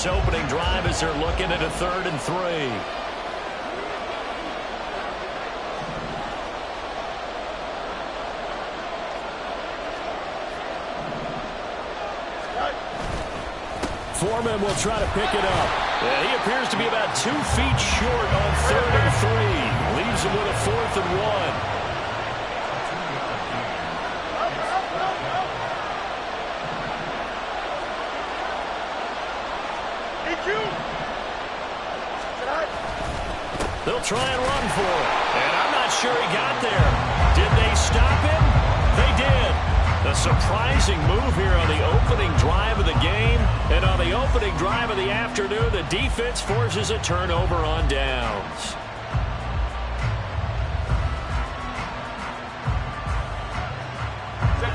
this opening drive as they're looking at a 3rd and 3. Foreman will try to pick it up. He appears to be about 2 feet short on 3rd and 3. Leaves him with a 4th and 1. They'll try and run for it. And I'm not sure he got there. Did they stop him? They did. A surprising move here on the opening drive of the game. And on the opening drive of the afternoon, the defense forces a turnover on downs.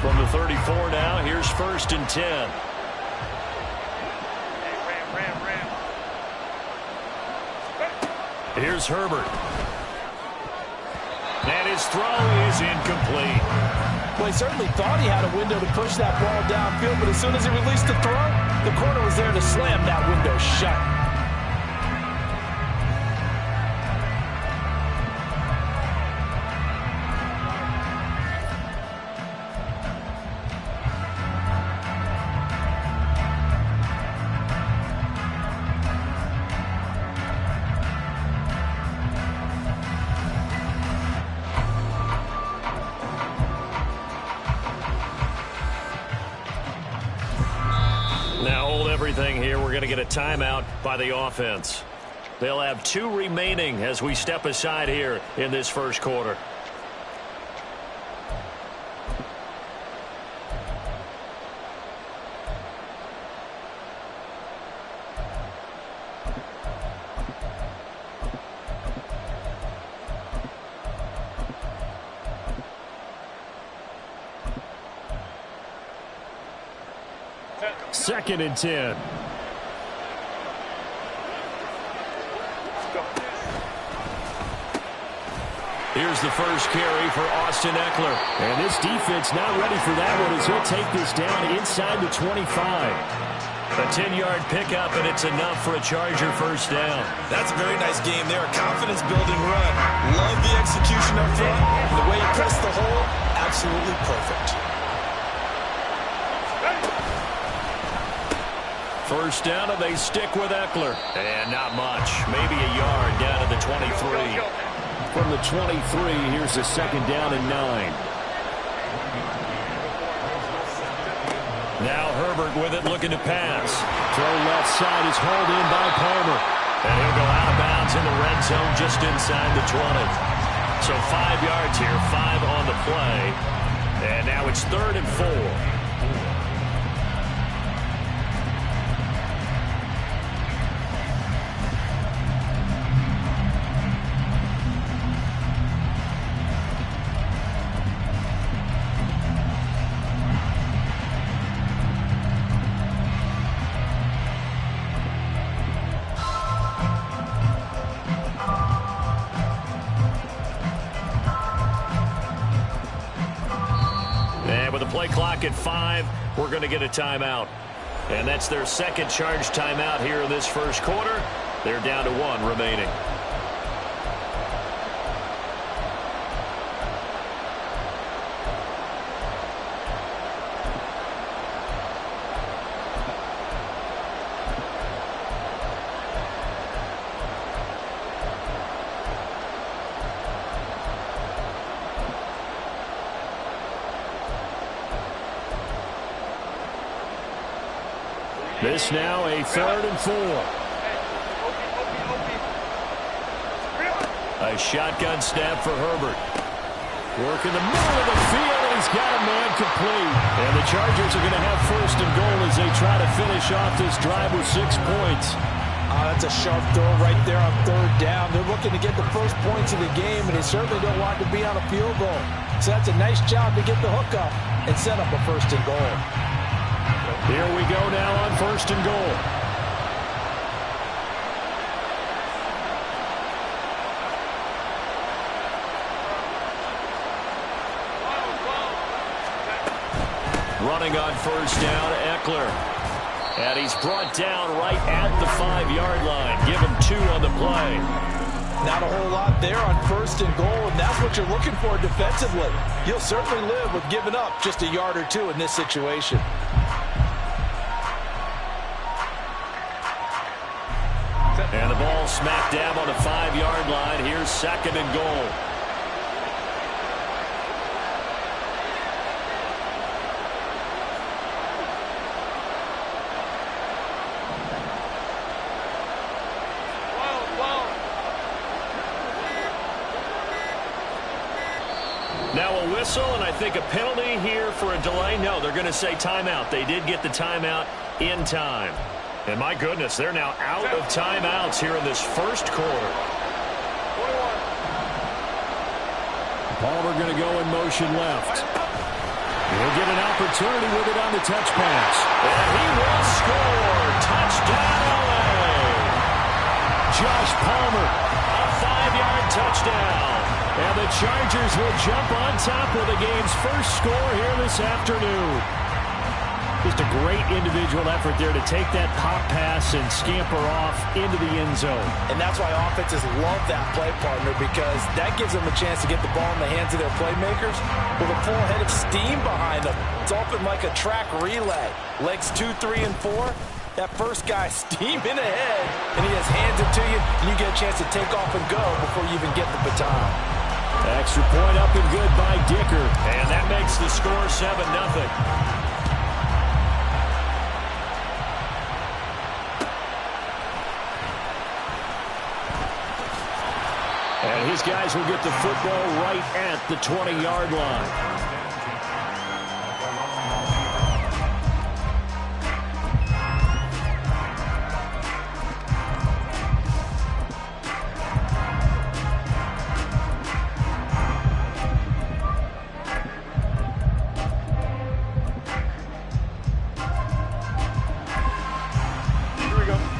From the 34 now, here's 1st and 10. Here's Herbert. And his throw is incomplete. Well, he certainly thought he had a window to push that ball downfield, but as soon as he released the throw, the corner was there to slam that window shut. Here, we're going to get a timeout by the offense. They'll have 2 remaining as we step aside here in this first quarter. Second and 10. Here's the first carry for Austin Ekeler. And this defense not ready for that one as he'll take this down inside the 25. A 10-yard pickup, and it's enough for a Charger first down. That's a very nice game there. A confidence-building run. Love the execution up front. The way he pressed the hole, absolutely perfect. First down, and they stick with Ekeler. And not much. Maybe a yard down to the 23. From the 23, here's the 2nd down and 9. Now Herbert with it, looking to pass. Throw left side is hauled in by Palmer. And he'll go out of bounds in the red zone just inside the 20. So 5 yards here, 5 on the play. And now it's 3rd and 4. Play clock at 5. We're going to get a timeout. And that's their second charge timeout here in this first quarter. They're down to 1 remaining. This now a 3rd and 4. A shotgun snap for Herbert. Work in the middle of the field, and he's got a man complete. And the Chargers are going to have 1st and goal as they try to finish off this drive with 6 points. That's a sharp throw right there on 3rd down. They're looking to get the first points of the game, and they certainly don't want to be on a field goal. So that's a nice job to get the hook up and set up a 1st and goal. Here we go now on 1st and goal. Running on 1st down, Ekeler. And he's brought down right at the 5-yard line. Give him 2 on the play. Not a whole lot there on 1st and goal, and that's what you're looking for defensively. You'll certainly live with giving up just a yard or 2 in this situation. And the ball smack dab on the 5-yard line. Here's 2nd and goal. Now a whistle, and I think a penalty here for a delay. No, they're going to say timeout. They did get the timeout in time. And my goodness, they're now out of timeouts here in this first quarter. Palmer going to go in motion left. He'll get an opportunity with it on the touch pass. And he will score. Touchdown, LA. Josh Palmer, a 5-yard touchdown. And the Chargers will jump on top of the game's first score here this afternoon. Just a great individual effort there to take that pop pass and scamper off into the end zone. And that's why offenses love that play, partner, because that gives them a chance to get the ball in the hands of their playmakers with a full head of steam behind them. It's often like a track relay. Legs 2, 3, and 4. That first guy steaming ahead, and he just hands it to you, and you get a chance to take off and go before you even get the baton. Extra point up and good by Dicker. And that makes the score 7-0. And his guys will get the football right at the 20-yard line.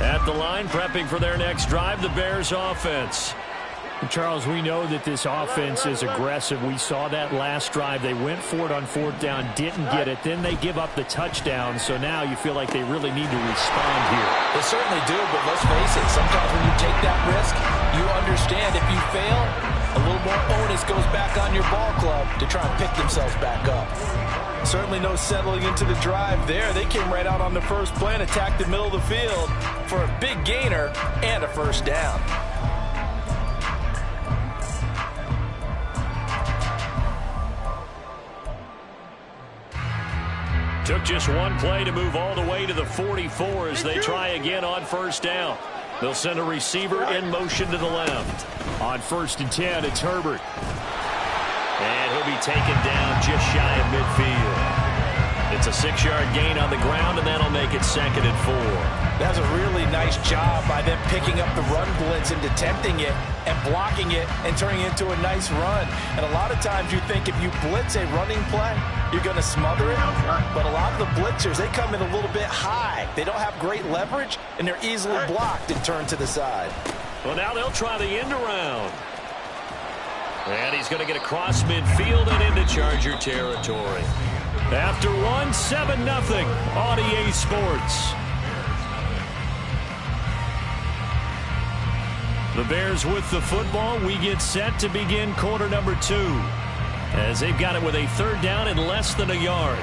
At the line, prepping for their next drive, the Bears offense. Charles, we know that this offense is aggressive. We saw that last drive. They went for it on 4th down, didn't get it. Then they give up the touchdown. So now you feel like they really need to respond here. They certainly do, but let's face it. Sometimes when you take that risk, you understand if you fail, a little more onus goes back on your ball club to try and pick themselves back up. Certainly no settling into the drive there. They came right out on the first play and attacked the middle of the field for a big gainer and a 1st down. Took just one play to move all the way to the 44 as they try again on 1st down. They'll send a receiver in motion to the left. On 1st and 10, it's Herbert. And he'll be taken down just shy of midfield. It's a 6-yard gain on the ground, and that'll make it 2nd and 4. That's a really nice job by them picking up the run blitz and detecting it and blocking it and turning it into a nice run. And a lot of times you think if you blitz a running play, you're going to smother it. But a lot of the blitzers, they come in a little bit high. They don't have great leverage, and they're easily blocked and turned to the side. Well, now they'll try the end around. And he's going to get across midfield and into Charger territory. After one, 7-0 on EA Sports. The Bears with the football. We get set to begin quarter number 2 as they've got it with a 3rd down and less than a yard.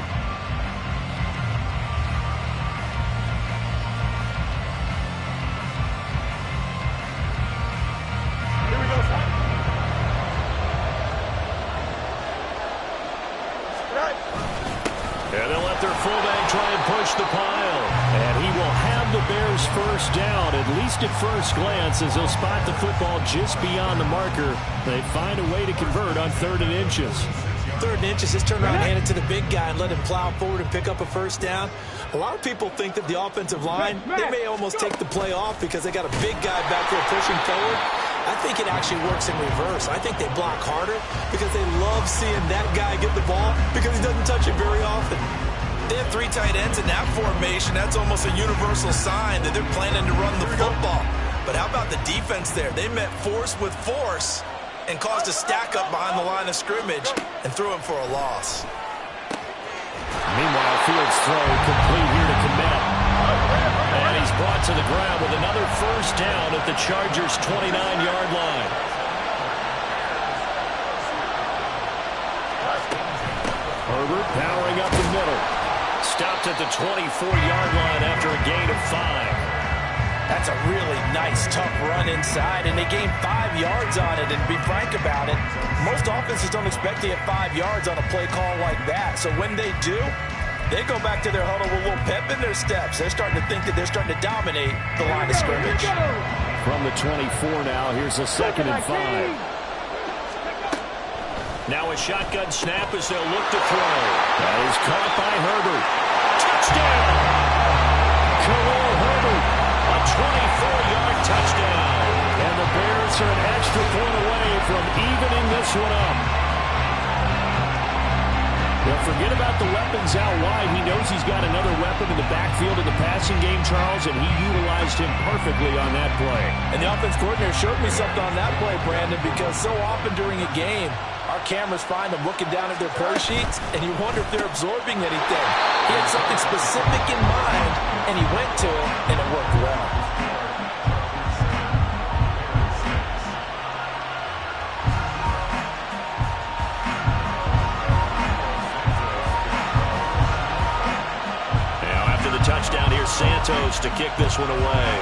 Here we go. And they'll let their fullback try and push the pile. And he will have the Bears 1st down, at least at first glance, as they'll spot the football just beyond the marker. They find a way to convert on 3rd and inches. 3rd and inches, just turn around and hand it to the big guy and let him plow forward and pick up a 1st down. A lot of people think that the offensive line, they may almost take the play off because they got a big guy back there pushing forward. I think it actually works in reverse. I think they block harder because they love seeing that guy get the ball because he doesn't touch it very often. They have 3 tight ends in that formation. That's almost a universal sign that they're planning to run the football. But how about the defense there? They met force with force and caused a stack up behind the line of scrimmage and threw him for a loss. Meanwhile, Fields' throw complete here to Komet. brought to the ground with another first down at the Chargers' 29-yard line. Herbert powering up the middle. Stopped at the 24-yard line after a gain of 5. That's a really nice, tough run inside, and they gained 5 yards on it. And to be frank about it, most offenses don't expect to get 5 yards on a play call like that. So when they do, they go back to their huddle with a little pep in their steps. They're starting to think that they're starting to dominate the line of scrimmage. From the 24 now, here's a 2nd and 5. Now a shotgun snap as they'll look to throw. That is caught by Herbert. Touchdown! Khalil Herbert, a 24-yard touchdown. And the Bears are an extra point away from evening this one up. Well, forget about the weapons out wide. He knows he's got another weapon in the backfield in the passing game, Charles, and he utilized him perfectly on that play. And the offense coordinator showed me something on that play, Brandon, because so often during a game, our cameras find them looking down at their play sheets, and you wonder if they're absorbing anything. He had something specific in mind, and he went to it, and it worked well. Now after the touchdown, here's Santos to kick this one away.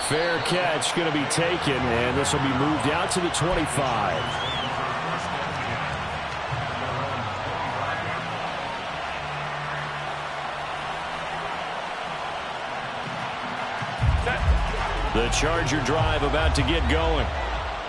Fair catch going to be taken, and this will be moved out to the 25. The Charger drive about to get going.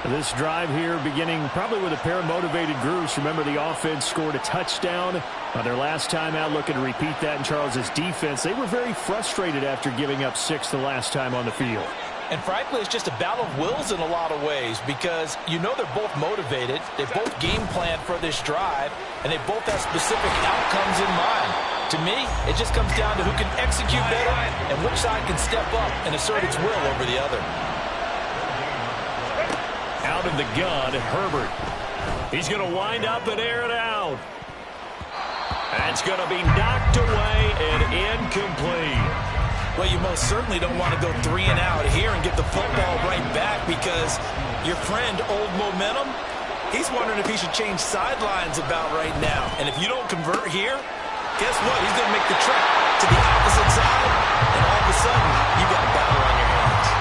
This drive here beginning probably with a pair of motivated groups. Remember, the offense scored a touchdown on their last time out, looking to repeat that in Charles's defense. They were very frustrated after giving up 6 the last time on the field. And frankly, it's just a battle of wills in a lot of ways because you know they're both motivated. They both game planned for this drive, and they both have specific outcomes in mind. To me, it just comes down to who can execute better and which side can step up and assert its will over the other. Out of the gun, Herbert. He's going to wind up and air it out. That's going to be knocked away and incomplete. Well, you most certainly don't want to go 3 and out here and get the football right back because your friend, Old Momentum, he's wondering if he should change sidelines about right now. And if you don't convert here, guess what? He's going to make the trek to the opposite side, and all of a sudden, you got a battle on your hands.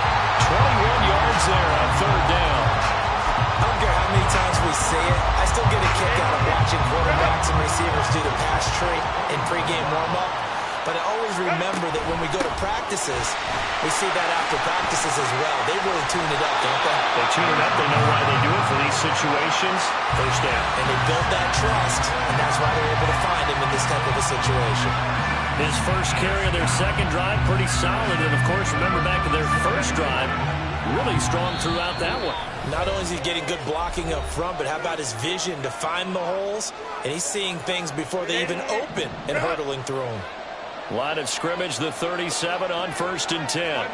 21 yards there on 3rd down. I don't care how many times we say it, I still get a kick out of watching quarterbacks and receivers do the pass tree in pregame warm-up. But I always remember that when we go to practices, we see that after practices as well. They really tune it up, don't they? They tune it up. They know why they do it for these situations. First down. And they build that trust, and that's why they're able to find him in this type of a situation. His first carry of their second drive, pretty solid. And, of course, remember back to their first drive, really strong throughout that one. Not only is he getting good blocking up front, but how about his vision to find the holes? And he's seeing things before they even open and hurdling through them. Line of scrimmage, the 37 on 1st and 10.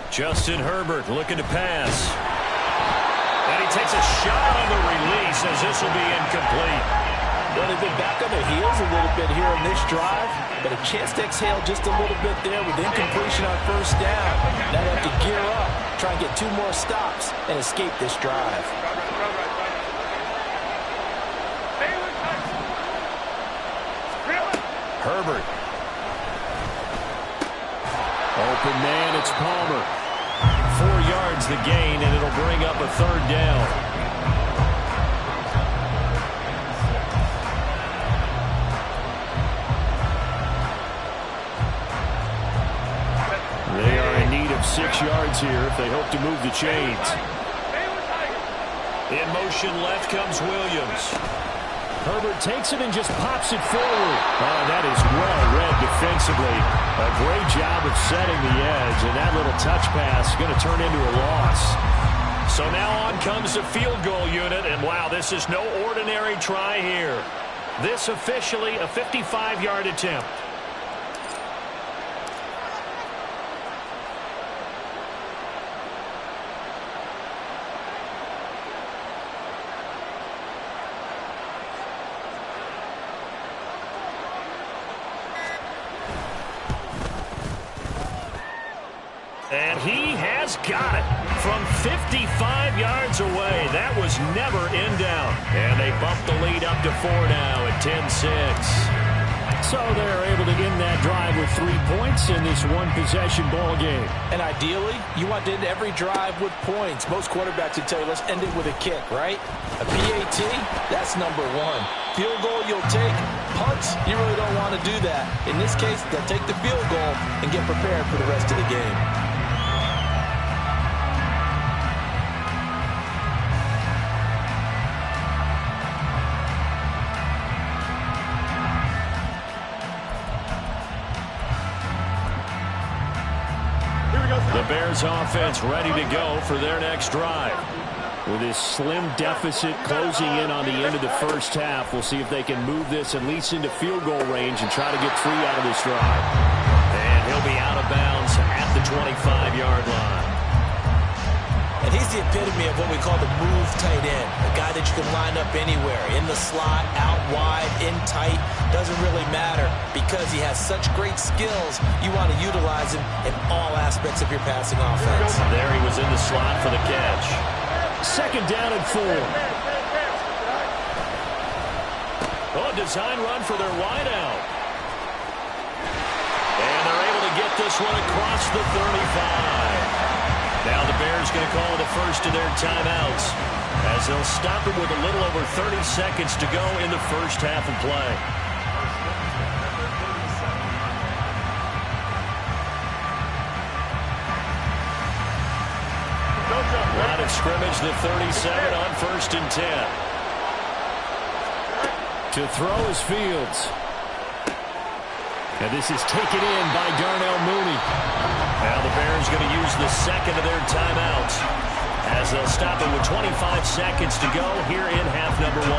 Justin Herbert looking to pass. And he takes a shot on the release as this will be incomplete. Well, they've been back on their heels a little bit here in this drive, but a chance to exhale just a little bit there with incompletion on 1st down. Now they have to gear up, try and get 2 more stops, and escape this drive. Herbert. Open man, it's Palmer. 4 yards the gain, and it'll bring up a 3rd down. They are in need of 6 yards here if they hope to move the chains. In motion left comes Williams. Herbert takes it and just pops it forward. Oh, that is well read defensively. A great job of setting the edge, and that little touch pass is going to turn into a loss. So now on comes the field goal unit, and wow, this is no ordinary try here. This officially a 55-yard attempt. And he has got it from 55 yards away. That was never in doubt. And they bump the lead up to 4 now at 10-6. So they're able to end that drive with 3 points in this one-possession ball game. And ideally, you want to end every drive with points. Most quarterbacks would tell you, let's end it with a kick, right? A PAT, that's number one. Field goal you'll take. Punts, you really don't want to do that. In this case, they'll take the field goal and get prepared for the rest of the game. The Bears offense ready to go for their next drive. With this slim deficit closing in on the end of the first half, we'll see if they can move this at least into field goal range and try to get 3 out of this drive. And he'll be out of bounds at the 25-yard line. And he's the epitome of what we call the move tight end. A guy that you can line up anywhere. In the slot, out wide, in tight. Doesn't really matter because he has such great skills. You want to utilize him in all aspects of your passing offense. There he was in the slot for the catch. 2nd down and 4. Oh, design run for their wideout. And they're able to get this one across the 35. Now the Bears going to call the first of their timeouts as they'll stop it with a little over 30 seconds to go in the first half of play. Line of scrimmage, the 37 on 1st and 10. To throw is Fields. And this is taken in by Darnell Mooney. Now the Bears going to use the second of their timeouts as they'll stop it with 25 seconds to go here in half number 1.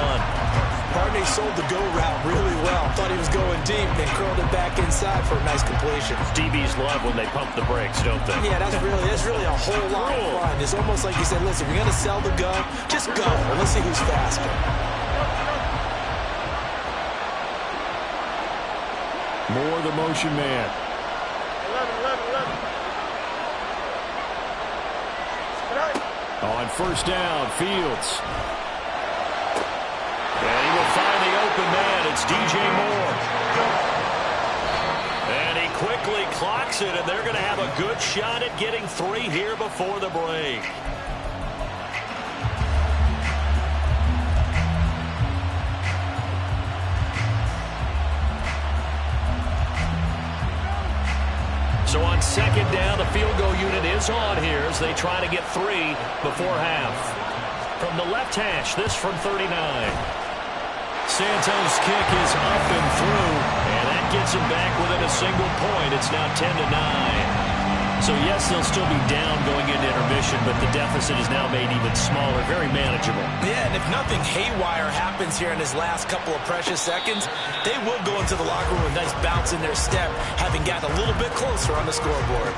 Barney sold the go route really well. Thought he was going deep, then curled it back inside for a nice completion. DBs love when they pump the brakes, don't they? Yeah, that's really a whole lot of fun. It's almost like you said, listen, we're going to sell the go. Just go, and let's see who's faster. More the motion man. 11. On 1st down, Fields. And he will find the open man. It's DJ Moore. And he quickly clocks it, and they're going to have a good shot at getting 3 here before the break. So on 2nd down, the field goal unit is on here as they try to get 3 before half. From the left hash, this from 39. Santos' kick is up and through, and that gets him back within a single point. It's now 10-9. So yes, they'll still be down going into intermission, but the deficit is now made even smaller, very manageable. Yeah, and if nothing haywire happens here in his last couple of precious seconds, they will go into the locker room with a nice bounce in their step, having gotten a little bit closer on the scoreboard.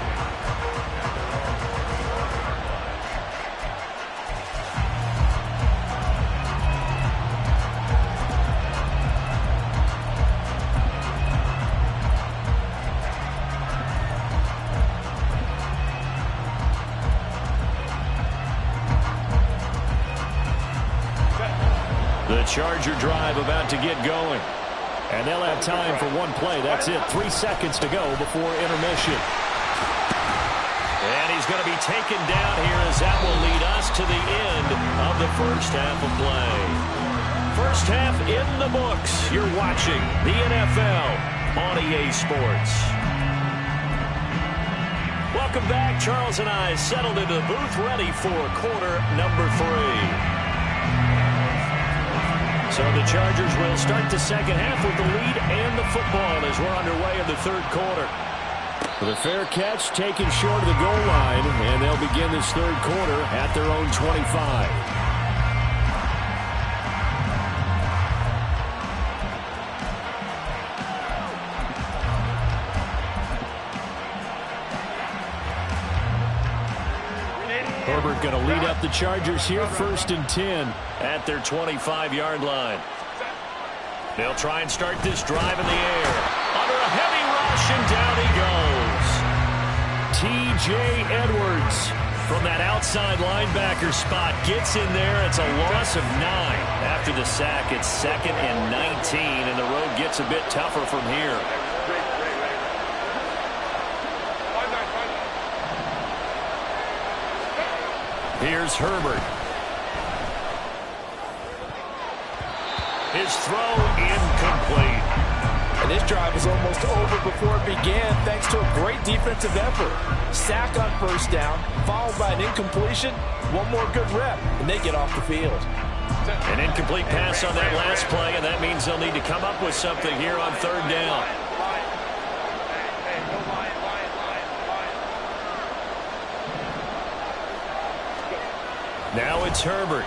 The Charger drive about to get going. And they'll have time for 1 play. That's it. 3 seconds to go before intermission. And he's going to be taken down here as that will lead us to the end of the first half of play. First half in the books. You're watching the NFL on EA Sports. Welcome back. Charles and I settled into the booth ready for quarter number 3. So the Chargers will start the second half with the lead and the football as we're underway in the 3rd quarter. The fair catch taken short of the goal line, and they'll begin this 3rd quarter at their own 25. Herbert going to lead up the Chargers here, 1st and 10 at their 25-yard line. They'll try and start this drive in the air. Under a heavy rush, and down he goes. T.J. Edwards from that outside linebacker spot gets in there. It's a loss of 9. After the sack, it's 2nd and 19, and the road gets a bit tougher from here. Here's Herbert. His throw incomplete. And this drive is almost over before it began thanks to a great defensive effort. Sack on first down, followed by an incompletion. One more good rep, and they get off the field. An incomplete pass on that last play, and that means they'll need to come up with something here on 3rd down. Now it's Herbert.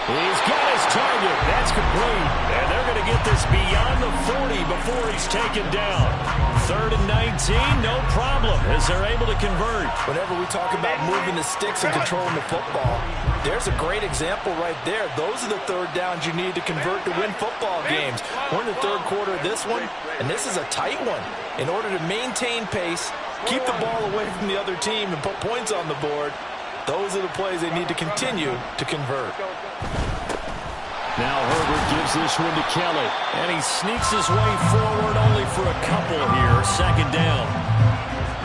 He's got his target. That's complete. And they're going to get this beyond the 40 before he's taken down. 3rd and 19, no problem, as they're able to convert. Whenever we talk about moving the sticks and controlling the football, there's a great example right there. Those are the 3rd downs you need to convert to win football games. We're in the 3rd quarter of this one, and this is a tight one. In order to maintain pace, keep the ball away from the other team, and put points on the board, those are the plays they need to continue to convert. Now Herbert gives this one to Kelly, and he sneaks his way forward only for a couple here. 2nd down.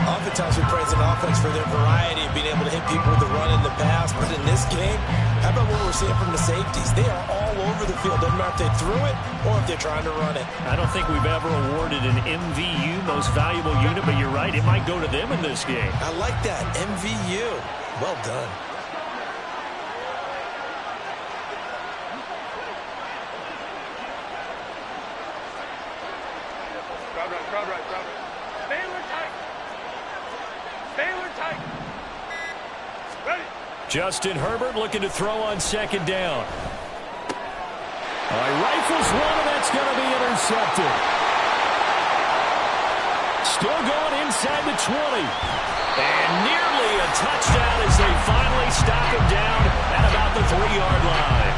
Oftentimes we praise an offense for their variety of being able to hit people with the run in the pass, but in this game, how about what we're seeing from the safeties? They are all over the field. Doesn't matter if they threw it or if they're trying to run it. I don't think we've ever awarded an MVU, most valuable unit, but you're right, it might go to them in this game. I like that, MVU. Well done. Justin Herbert looking to throw on 2nd down. All right, rifles one, and that's going to be intercepted. Still going inside the 20. And nearly a touchdown as they finally stop him down at about the 3-yard line.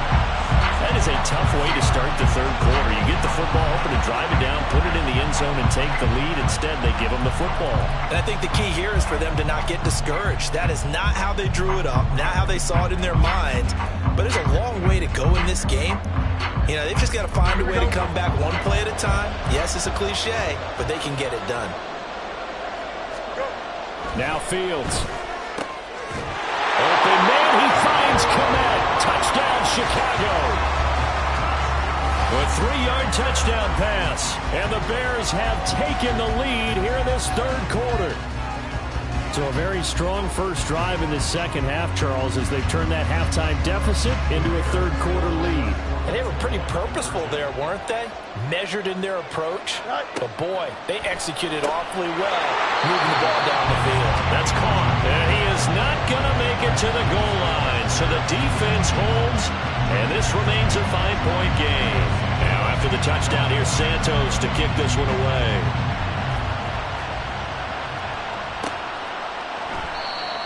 That is a tough way to start the 3rd quarter. You get the football open and drive it down, put it in the end zone, and take the lead. Instead, they give them the football. And I think the key here is for them to not get discouraged. That is not how they drew it up, not how they saw it in their minds. But there's a long way to go in this game. You know, they've just got to find a way to come back one play at a time. Yes, it's a cliche, but they can get it done. Now Fields. Open man, he finds Komet. Touchdown, Chicago. A 3-yard touchdown pass. And the Bears have taken the lead here in this 3rd quarter. So a very strong first drive in the 2nd half, Charles, as they've turned that halftime deficit into a 3rd quarter lead. And they were pretty purposeful there, weren't they? Measured in their approach. But boy, they executed awfully well, moving the ball down the field. That's caught. And he is not going to make it to the goal line. So the defense holds, and this remains a 5-point game. Now after the touchdown, here's Santos to kick this one away.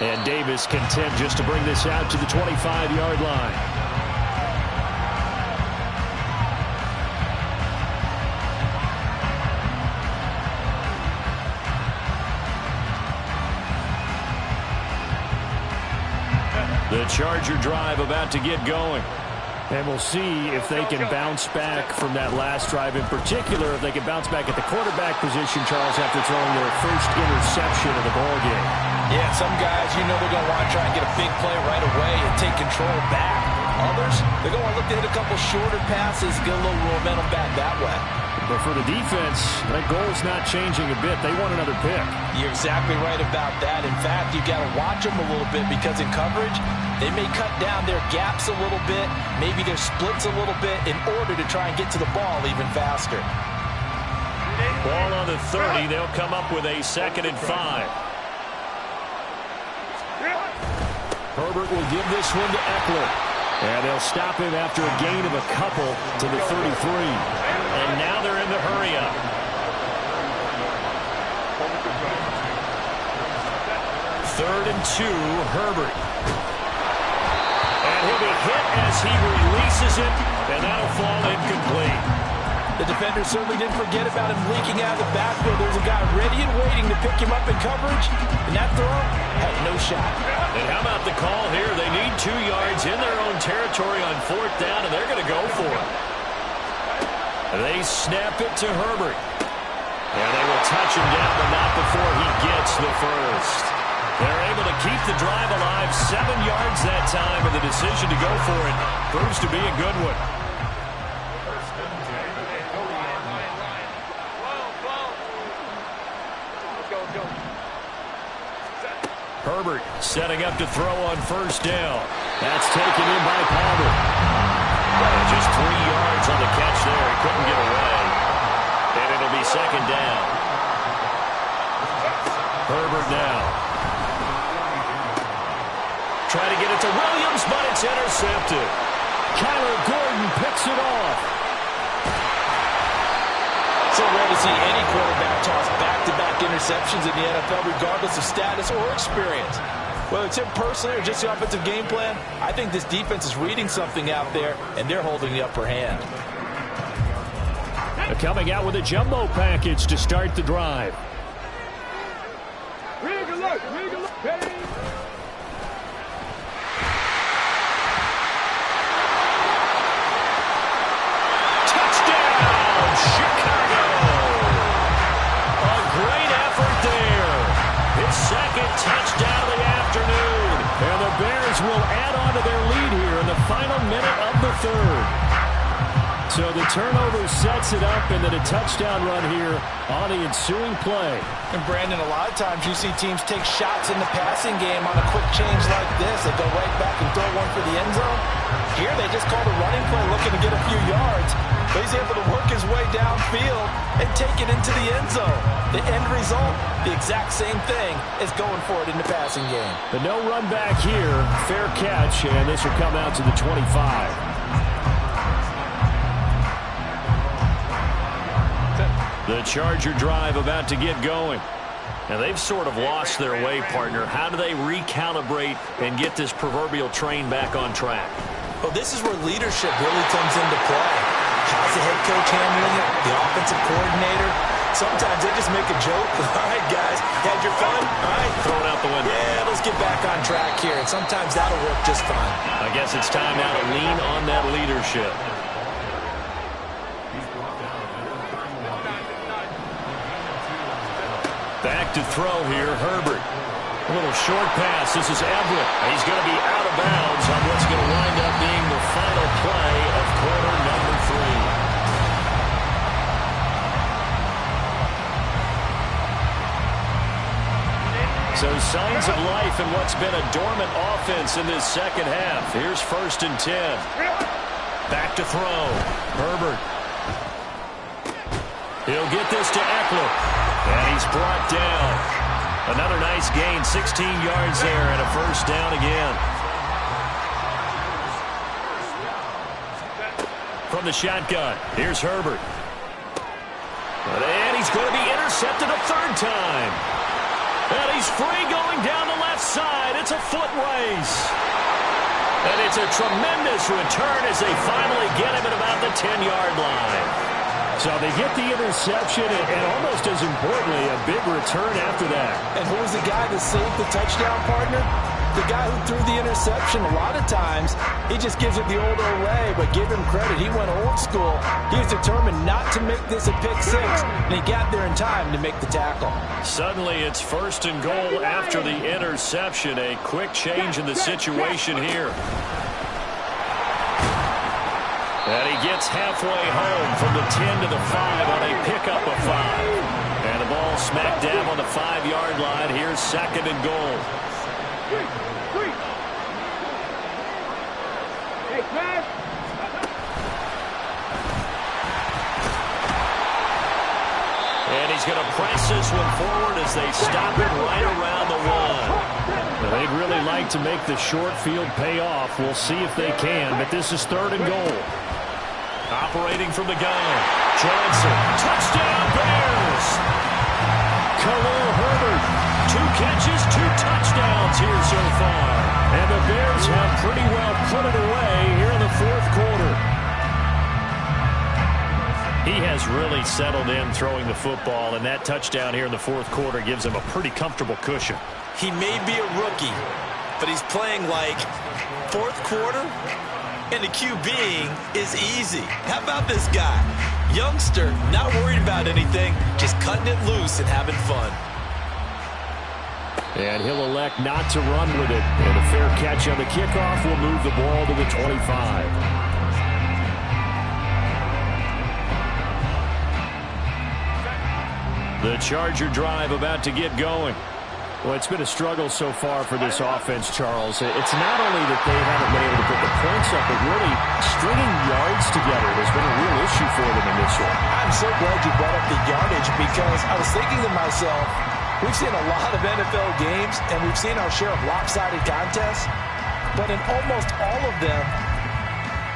And Davis content just to bring this out to the 25-yard line. The Charger drive about to get going. And we'll see if they can bounce back from that last drive in particular, if they can bounce back at the quarterback position, Charles, after throwing their first interception of the ballgame. Yeah, some guys, you know they're going to want to try and get a big play right away and take control back. Others, they're going to look to hit a couple shorter passes, get a little momentum back that way. But for the defense, that goal's not changing a bit. They want another pick. You're exactly right about that. In fact, you got to watch them a little bit because in coverage, they may cut down their gaps a little bit, maybe their splits a little bit in order to try and get to the ball even faster. Ball on the 30. They'll come up with a 2nd and 5. Herbert will give this one to Eckler. And they'll stop him after a gain of a couple to the 33. And now they're in the hurry-up. Third and 2, Herbert. And he'll be hit as he releases it, and that'll fall incomplete. The defender certainly didn't forget about him leaking out of the backfield. There's a guy ready and waiting to pick him up in coverage, and that throw had no shot. And how about the call here? They need 2 yards in their own territory on 4th down, and they're going to go for it. They snap it to Herbert. And they will touch him down, but not before he gets the first. They're able to keep the drive alive, 7 yards that time, and the decision to go for it proves to be a good one. Herbert setting up to throw on 1st down. That's taken in by Palmer. Just 3 yards on the catch there. He couldn't get away. And it'll be 2nd down. Herbert now. Trying to get it to Williams, but it's intercepted. Kyler Gordon picks it off. So rare to see any quarterback toss back-to-back interceptions in the NFL, regardless of status or experience. Whether it's him personally or just the offensive game plan, I think this defense is reading something out there, and they're holding the upper hand. They're coming out with a jumbo package to start the drive. Touchdown of the afternoon. And the Bears will add on to their lead here in the final minute of the 3rd. So the turnover sets it up, and then a touchdown run here on the ensuing play. And Brandon, a lot of times you see teams take shots in the passing game on a quick change like this. They go right back and throw one for the end zone. Here they just called a running play looking to get a few yards. But he's able to work his way downfield and take it into the end zone. The end result, the exact same thing as going for it in the passing game. But no run back here. Fair catch, and this will come out to the 25. The Charger drive about to get going. And they've sort of lost their way, partner. How do they recalibrate and get this proverbial train back on track? Well, this is where leadership really comes into play. How's the head coach handling it? The offensive coordinator? Sometimes they just make a joke. All right, guys, had your fun? All right. Throw it out the window. Yeah, let's get back on track here. And sometimes that'll work just fine. I guess it's time now to lean on that leadership. Back to throw here, Herbert. A little short pass. This is Everett. He's going to be out of bounds on what's going to wind up being the final play of quarter number 3. So signs of life in what's been a dormant offense in this second half. Here's 1st and 10. Back to throw. Herbert. He'll get this to Eckler. And he's brought down. Another nice gain, 16 yards there, and a 1st down again. From the shotgun, here's Herbert. And he's going to be intercepted a 3rd time. And he's free going down the left side. It's a foot race. And it's a tremendous return as they finally get him at about the 10-yard line. So they get the interception, and almost as importantly, a big return after that. And who was the guy that saved the touchdown, partner? The guy who threw the interception. A lot of times, he just gives it the old way, but give him credit. He went old school. He was determined not to make this a pick 6, and he got there in time to make the tackle. Suddenly, it's 1st and goal after the interception. A quick change in the situation here. And he gets halfway home from the 10 to the 5 on a pickup of 5. And the ball smack dab on the 5-yard line. Here's 2nd and goal. And he's going to press this one forward as they stop it right around the 1. Well, they'd really like to make the short field pay off. We'll see if they can, but this is 3rd and goal. Operating from the gun, Johnson. Touchdown, Bears! Khalil Herbert. 2 catches, 2 touchdowns here so far. And the Bears have pretty well put it away here in the 4th quarter. He has really settled in throwing the football, and that touchdown here in the fourth quarter gives him a pretty comfortable cushion. He may be a rookie, but he's playing like fourth quarter, and the QBing is easy. How about this guy? Youngster, not worried about anything, just cutting it loose and having fun. And he'll elect not to run with it. And a fair catch on the kickoff will move the ball to the 25. The Charger drive about to get going. Well, it's been a struggle so far for this offense, Charles. It's not only that they haven't been able to put the points up, but really stringing yards together has been a real issue for them in this one. I'm so glad you brought up the yardage because I was thinking to myself, we've seen a lot of NFL games and we've seen our share of lopsided contests, but in almost all of them,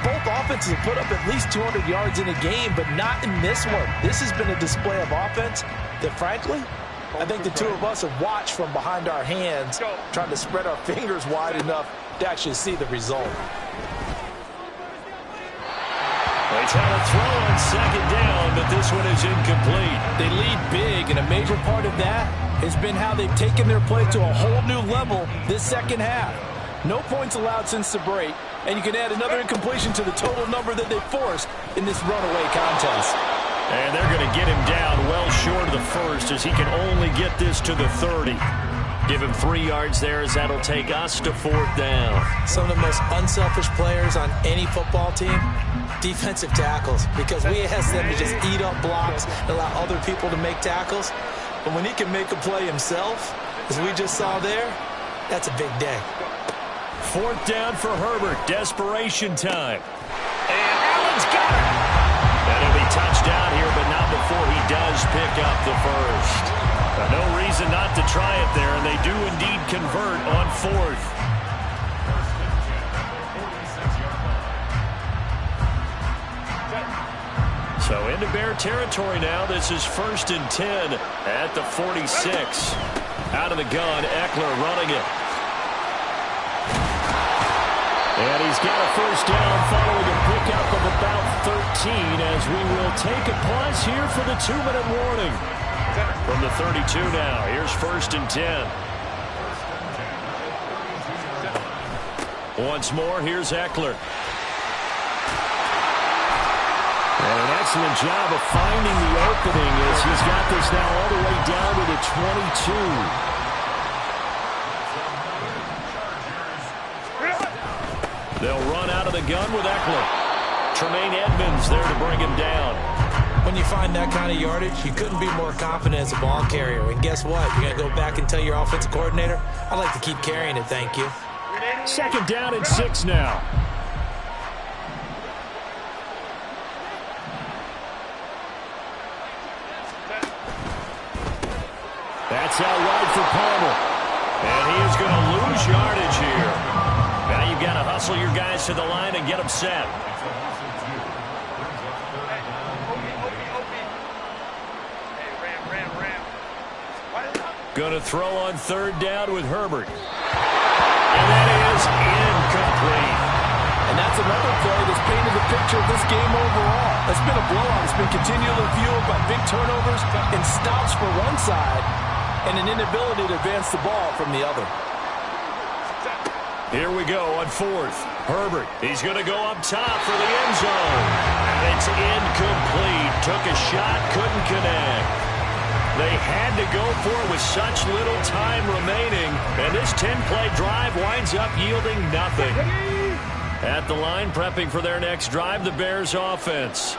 both offenses have put up at least 200 yards in a game, but not in this one. This has been a display of offense that, frankly, I think the two of us have watched from behind our hands, trying to spread our fingers wide enough to actually see the result. They try to throw on second down, but this one is incomplete. They lead big, and a major part of that has been how they've taken their play to a whole new level this second half. No points allowed since the break, and you can add another incompletion to the total number that they forced in this runaway contest. And they're going to get him down well short of the first as he can only get this to the 30. Give him 3 yards there as that'll take us to fourth down. Some of the most unselfish players on any football team, defensive tackles, because we ask them to just eat up blocks and allow other people to make tackles. But when he can make a play himself, as we just saw there, that's a big day. Fourth down for Herbert. Desperation time. And Allen's got it. That'll be touchdown here, but not before he does pick up the first. No reason not to try it there, and they do indeed convert on fourth. So into Bear territory now. This is 1st and 10 at the 46. Out of the gun, Eckler running it. And he's got a first down following a pickup of about 13 as we will take a pause here for the 2-minute warning. From the 32 now, here's 1st and 10. Once more, here's Eckler. And an excellent job of finding the opening as he's got this now all the way down to the 22. They'll run out of the gun with Eckler. Tremaine Edmonds there to bring him down. When you find that kind of yardage, you couldn't be more confident as a ball carrier. And guess what? You're going to go back and tell your offensive coordinator, I'd like to keep carrying it, thank you. Second down and 6 now. That's out wide for Palmer. And he is going to lose yardage here. Now you've got to hustle your guys to the line and get them set. Going to throw on 3rd down with Herbert. And that is incomplete. And that's another play that's painted the picture of this game overall. It's been a blowout. It's been continually fueled by big turnovers and stops for one side and an inability to advance the ball from the other. Here we go on 4th. Herbert, he's going to go up top for the end zone. And it's incomplete. Took a shot, couldn't connect. They had to go for it with such little time remaining. And this 10-play drive winds up yielding nothing. At the line, prepping for their next drive, the Bears offense.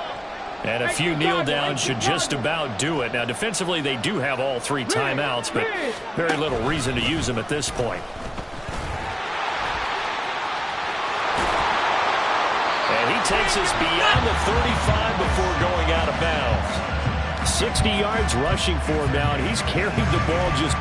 And a few kneel downs should just about do it. Now, defensively, they do have all 3 timeouts, but very little reason to use them at this point. And he takes us beyond the 35 before going out of bounds. 60 yards rushing for him now, and he's carried the ball just...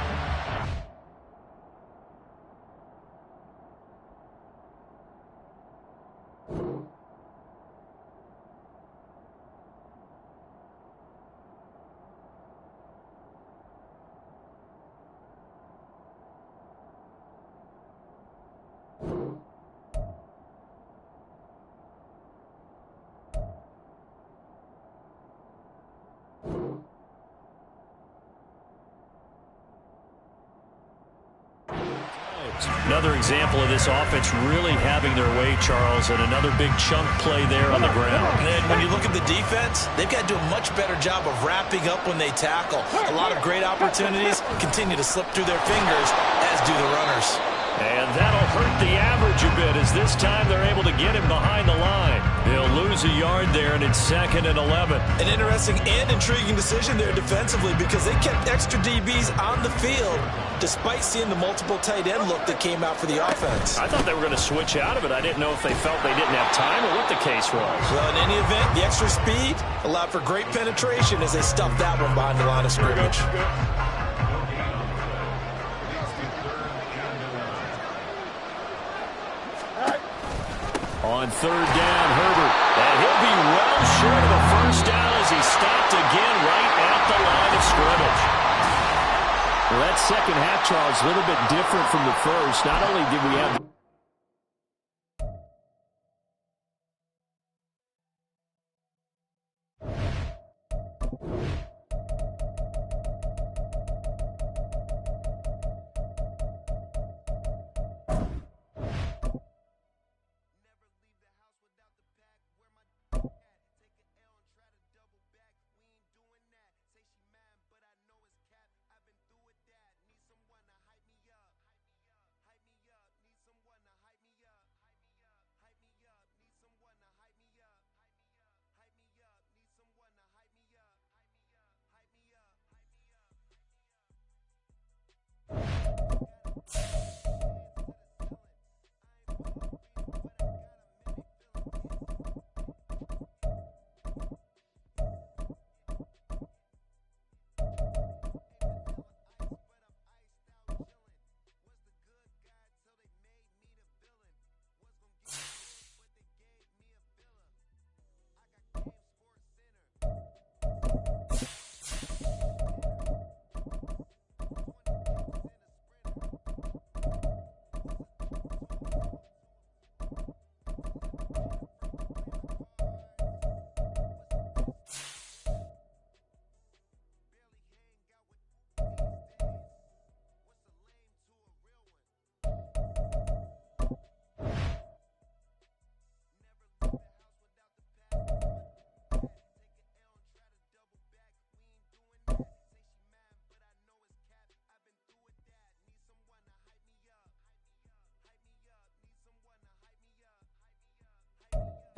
Another example of this offense really having their way, Charles, and another big chunk play there on the ground. And then when you look at the defense, they've got to do a much better job of wrapping up when they tackle. A lot of great opportunities continue to slip through their fingers, as do the runners. And that'll hurt the average a bit, as this time they're able to get him behind the line. He'll lose a yard there, and it's 2nd and 11. An interesting and intriguing decision there defensively, because they kept extra DBs on the field despite seeing the multiple tight end look that came out for the offense. I thought they were going to switch out of it. I didn't know if they felt they didn't have time or what the case was. Well, in any event, the extra speed allowed for great penetration as they stuffed that one behind the line of scrimmage. On 3rd down, Herbert. And he'll be well short of a first down as he stopped again right at the line of scrimmage. Well, that second half, Charles, a little bit different from the first. Not only did we have...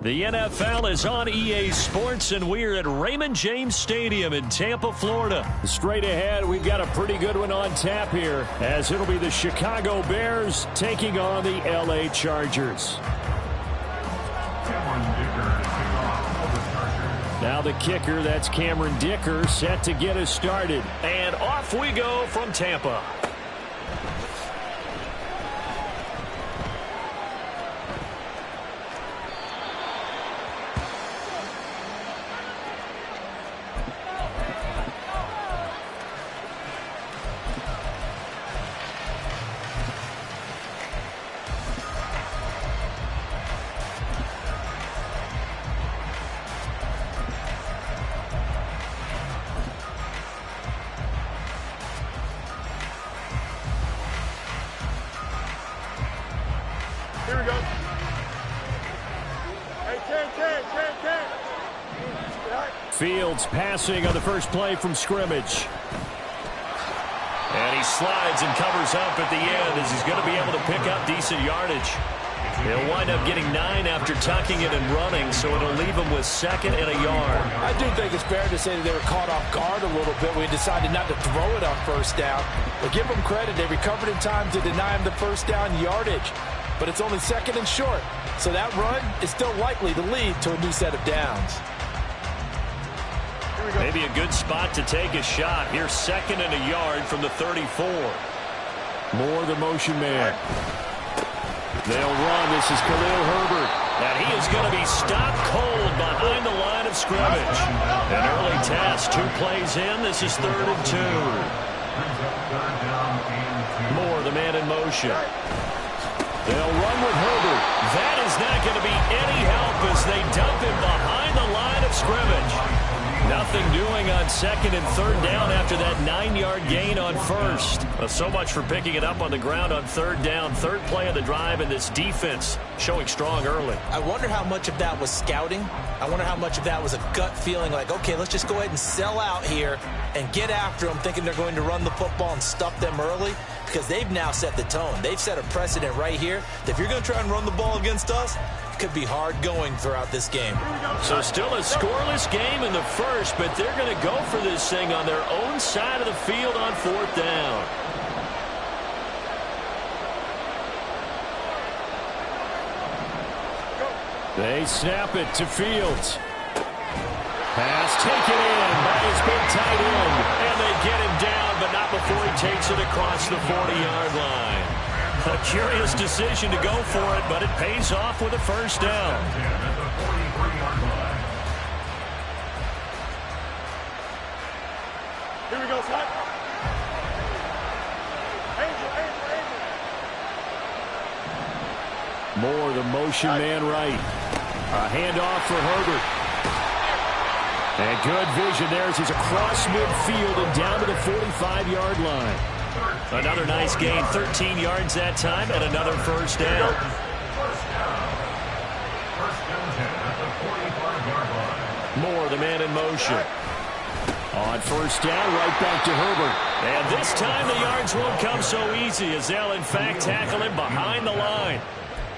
The NFL is on EA Sports, and we're at Raymond James Stadium in Tampa, Florida. Straight ahead, we've got a pretty good one on tap here, as it'll be the Chicago Bears taking on the LA Chargers. Now the kicker, that's Cameron Dicker, set to get us started. And off we go from Tampa. Here we go. Hey, 10. Fields passing on the first play from scrimmage. And he slides and covers up at the end as he's going to be able to pick up decent yardage. He'll wind up getting 9 after tucking it and running, so it'll leave him with 2nd and a yard. I do think it's fair to say that they were caught off guard a little bit when he decided not to throw it on first down. But give them credit, they recovered in time to deny him the first down yardage. But it's only 2nd and short, so that run is still likely to lead to a new set of downs. Maybe a good spot to take a shot. Here's 2nd and a yard from the 34. More the motion man. They'll run. This is Khalil Herbert. And he is going to be stopped cold behind the line of scrimmage. An early task, 2 plays in. This is 3rd and 2. Moore, the man in motion. They'll run with Herbert. That is not going to be any help as they dump him behind the line of scrimmage. Nothing doing on second and third down after that 9-yard gain on first. So much for picking it up on the ground on third down. Third play of the drive, and this defense showing strong early. I wonder how much of that was scouting. I wonder how much of that was a gut feeling like, okay, let's just go ahead and sell out here and get after them, thinking they're going to run the football and stuff them early, because they've now set the tone. They've set a precedent right here that if you're going to try and run the ball against us, it could be hard going throughout this game. So still a scoreless game in the first, but they're going to go for this thing on their own side of the field on fourth down. They snap it to Fields. Pass taken in by his big tight end. And they get him down, but not before he takes it across the 40-yard line. A curious decision to go for it, but it pays off with a first down. Here we go, Scott. Moore, the motion man right. A handoff for Herbert. And good vision there as he's across midfield and down to the 45-yard line. Another nice gain, 13 yards that time, and another first down. Moore, the man in motion. On first down, right back to Herbert. And this time the yards won't come so easy as they'll, in fact, tackle him behind the line.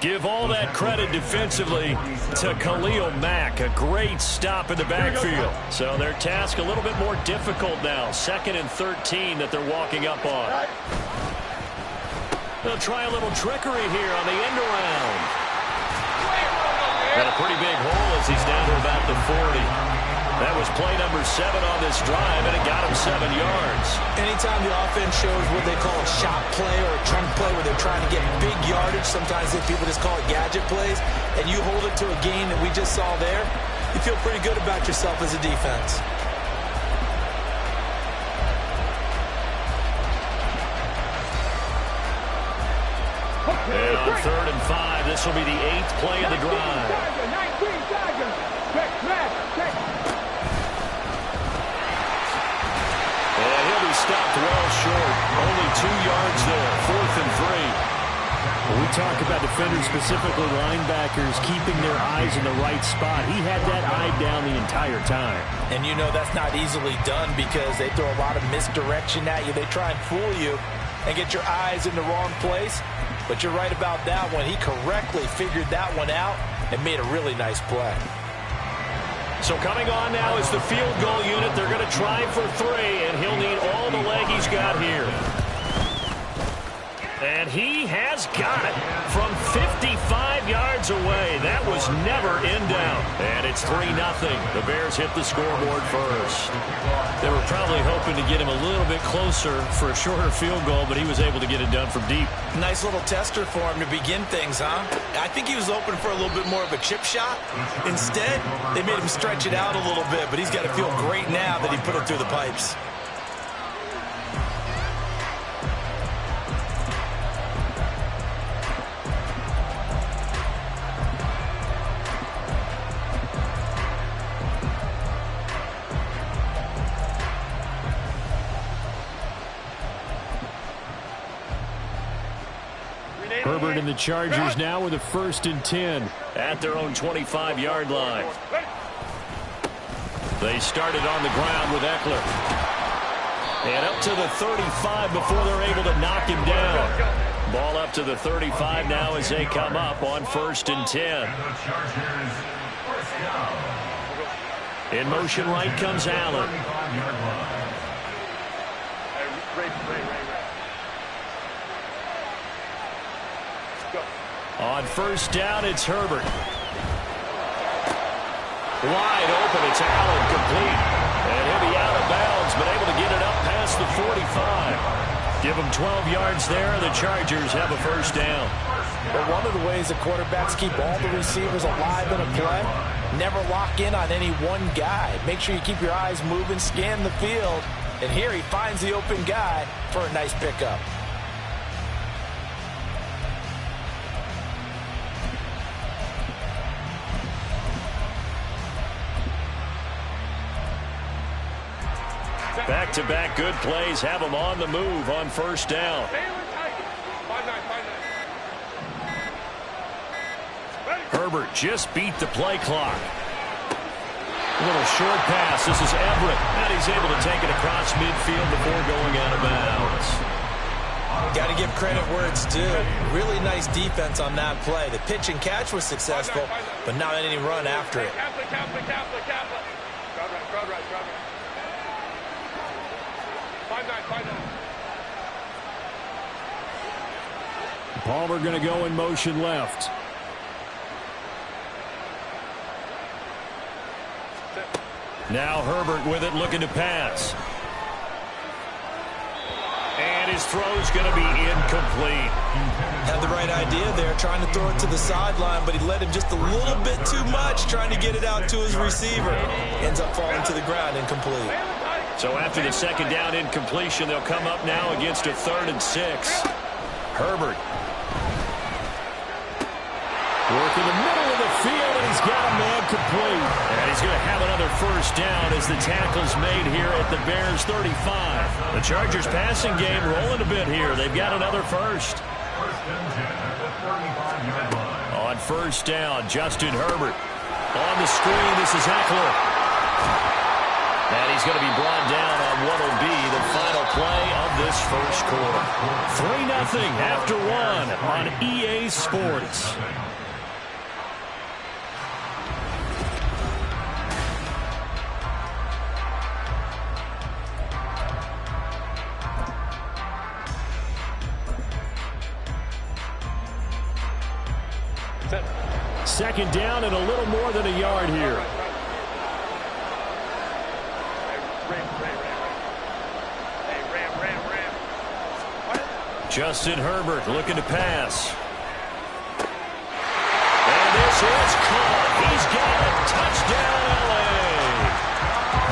Give all that credit defensively to Khalil Mack. A great stop in the backfield. So their task a little bit more difficult now. 2nd and 13 that they're walking up on. They'll try a little trickery here on the end around. And a pretty big hole as he's down to about the 40. That was play number 7 on this drive, and it got him 7 yards. Anytime the offense shows what they call a shot play or a chunk play where they're trying to get big yardage, sometimes people just call it gadget plays, and you hold it to a gain that we just saw there, you feel pretty good about yourself as a defense. And on 3rd and 5, this will be the 8th play of the drive. And he'll be stopped well short. Only 2 yards there. 4th and 3. When we talk about defenders, specifically linebackers, keeping their eyes in the right spot, he had that eye down the entire time. And you know that's not easily done because they throw a lot of misdirection at you. They try and fool you and get your eyes in the wrong place. But you're right about that one. He correctly figured that one out and made a really nice play. So coming on now is the field goal unit. They're going to try for 3, and he'll need all the leg he's got here. And he has got it from 55 yards away. That was never in doubt. And it's 3-0. The Bears hit the scoreboard first. They were probably hoping to get him a little bit closer for a shorter field goal, but he was able to get it done from deep. Nice little tester for him to begin things, huh? I think he was open for a little bit more of a chip shot. Instead, they made him stretch it out a little bit, but he's got to feel great now that he put it through the pipes. Herbert and the Chargers now with a 1st and 10. At their own 25-yard line. They started on the ground with Eckler. And up to the 35 before they're able to knock him down. Ball up to the 35 now as they come up on 1st and 10. In motion right comes Allen. On 1st down, it's Herbert. Wide open, it's Allen, complete. And he'll be out of bounds, but able to get it up past the 45. Give them 12 yards there, and the Chargers have a 1st down. But one of the ways the quarterbacks keep all the receivers alive in a play, never lock in on any one guy. Make sure you keep your eyes moving, scan the field, and here he finds the open guy for a nice pickup. Back-to-back good plays have them on the move on first down. Herbert just beat the play clock. A little short pass. This is Everett. And he's able to take it across midfield before going out of bounds. Got to give credit where it's due. Really nice defense on that play. The pitch and catch was successful, but not any run after it. Palmer going to go in motion left. Now Herbert with it, looking to pass. And his throw's going to be incomplete. Had the right idea there, trying to throw it to the sideline, but he led him just a little bit too much, trying to get it out to his receiver. Ends up falling to the ground, incomplete. So after the second down incompletion, they'll come up now against a 3rd and 6. Herbert. Work in the middle of the field, and he's got a man complete. And he's going to have another first down as the tackle's made here at the Bears 35. The Chargers passing game rolling a bit here. They've got another first. On first down, Justin Herbert. On the screen, this is Eckler. And he's going to be brought down on what will be the final play of this first quarter. 3-0 after 1 on EA Sports. Second down and a little more than a yard here. Justin Herbert looking to pass. And this is caught. He's got a touchdown, L.A.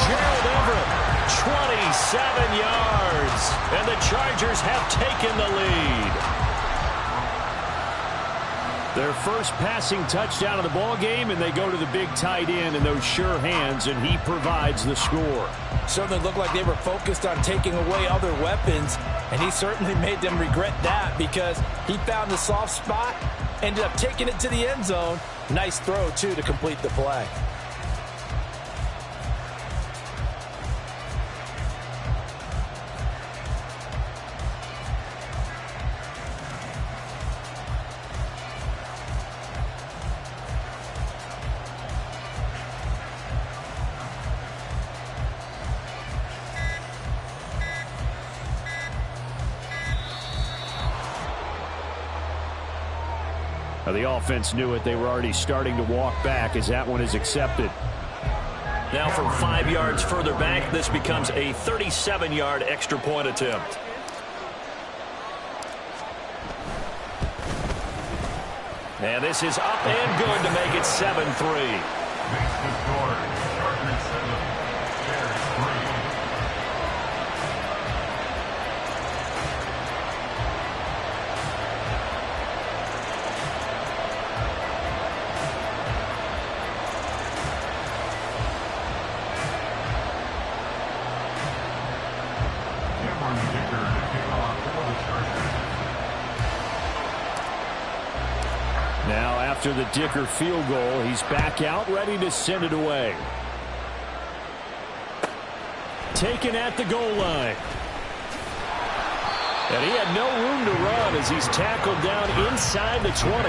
Gerald Everett, 27 yards. And the Chargers have taken the lead. Their first passing touchdown of the ball game, and they go to the big tight end in those sure hands, and he provides the score. Certainly looked like they were focused on taking away other weapons, and he certainly made them regret that because he found the soft spot, ended up taking it to the end zone. Nice throw, too, to complete the play. The offense knew it. They were already starting to walk back as that one is accepted. Now from 5 yards further back, this becomes a 37-yard extra point attempt. And this is up and good to make it 7-3. Now after the Dicker field goal, he's back out, ready to send it away. Taken at the goal line. And he had no room to run as he's tackled down inside the 20.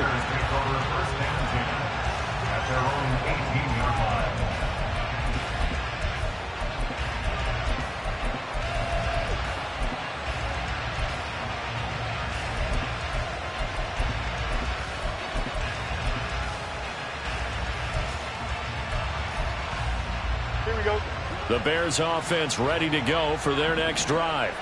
The Bears offense ready to go for their next drive.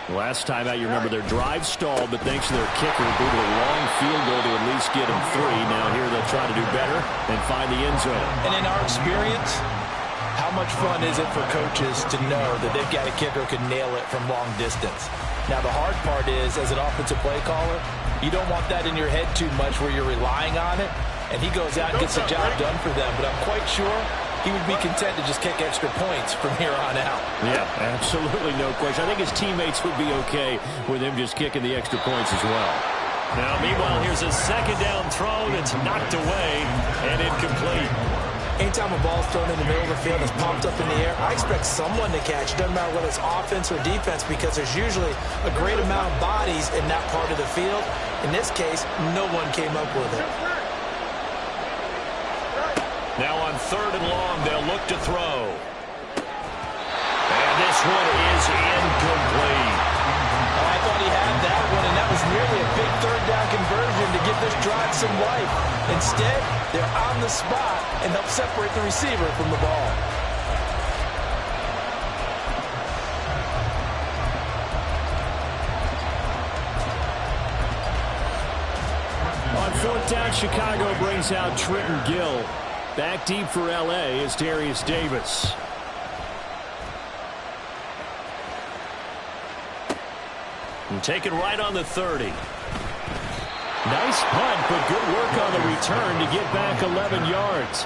Last time out, you remember their drive stalled, but thanks to their kicker, booted a long field goal to at least get them 3. Now here they'll try to do better and find the end zone. And in our experience, how much fun is it for coaches to know that they've got a kicker who can nail it from long distance? Now the hard part is, as an offensive play caller, you don't want that in your head too much where you're relying on it, and he goes out and gets the job done for them. But I'm quite sure he would be content to just kick extra points from here on out. Yeah, absolutely no question. I think his teammates would be okay with him just kicking the extra points as well. Now, meanwhile, here's a second down throw that's knocked away and incomplete. Anytime a ball's thrown in the middle of the field that's popped up in the air, I expect someone to catch. It doesn't matter whether it's offense or defense because there's usually a great amount of bodies in that part of the field. In this case, no one came up with it. Now on 3rd and long, they'll look to throw. And this one is incomplete. I thought he had that one, and that was nearly a big 3rd down conversion to give this drive some life. Instead, they're on the spot and help separate the receiver from the ball. On 4th down, Chicago brings out Trenton Gill. Back deep for L.A. is Darius Davis. And take it right on the 30. Nice punt, but good work on the return to get back 11 yards.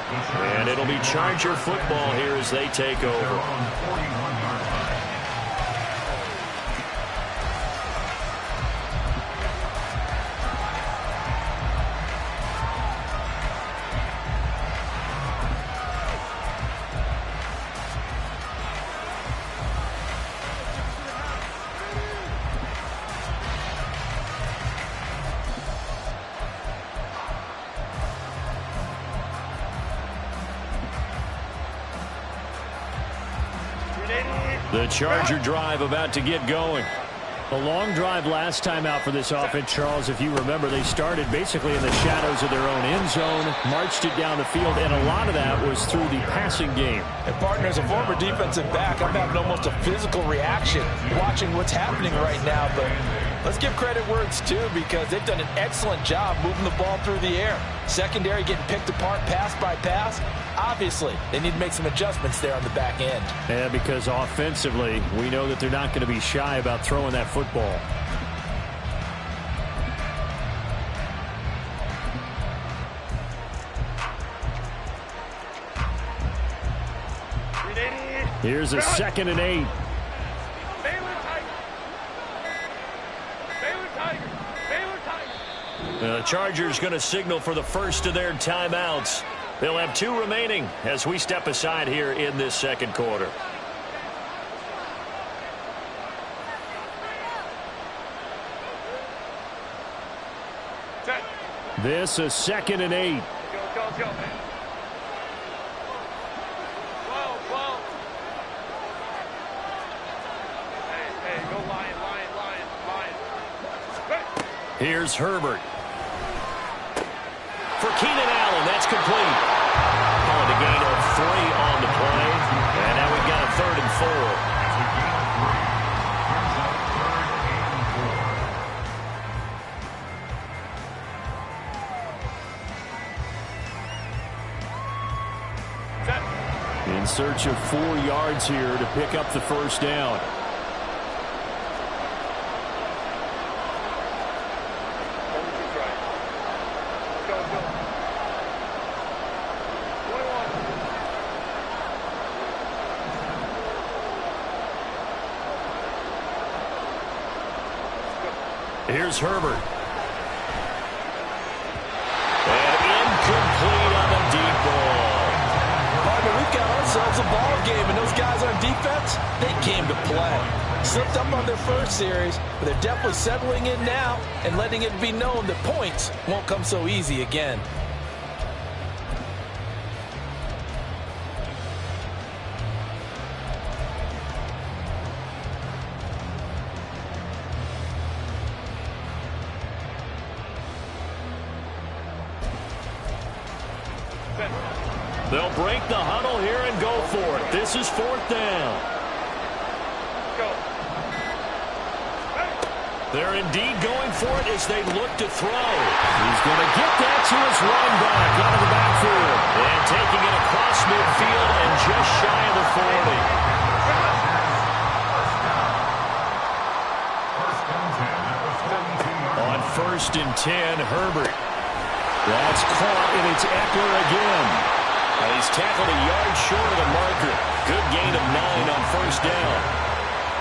And it'll be Charger football here as they take over. The Charger drive about to get going. A long drive last time out for this offense, Charles. If you remember, they started basically in the shadows of their own end zone, marched it down the field, and a lot of that was through the passing game. And partner, as a former defensive back, I'm having almost a physical reaction watching what's happening right now. But let's give credit where it's due because they've done an excellent job moving the ball through the air. Secondary getting picked apart pass by pass. Obviously, they need to make some adjustments there on the back end. Yeah, because offensively, we know that they're not going to be shy about throwing that football. Here's a 2nd and 8. The Chargers going to signal for the first of their timeouts. They'll have 2 remaining as we step aside here in this second quarter. This is 2nd and 8. Go, man. Whoa. Hey, go Lion. Here's Herbert. For Keenan Allen, that's complete. Calling a gain of 3 on the play. And now we've got a 3rd and 4. In search of 4 yards here to pick up the first down. Here's Herbert. And incomplete on the deep ball. Partner, we've got ourselves a ball game, and those guys on defense, they came to play. Slipped up on their first series, but they're definitely settling in now and letting it be known that points won't come so easy again. They'll break the huddle here and go for it. This is 4th down. Go. They're indeed going for it as they look to throw. He's going to get that to his running back out of the backfield. And taking it across midfield and just shy of the 40. On 1st and 10, Herbert. That's caught, and it's Eckler again. And he's tackled a yard short of the marker. Good gain of 9 on first down.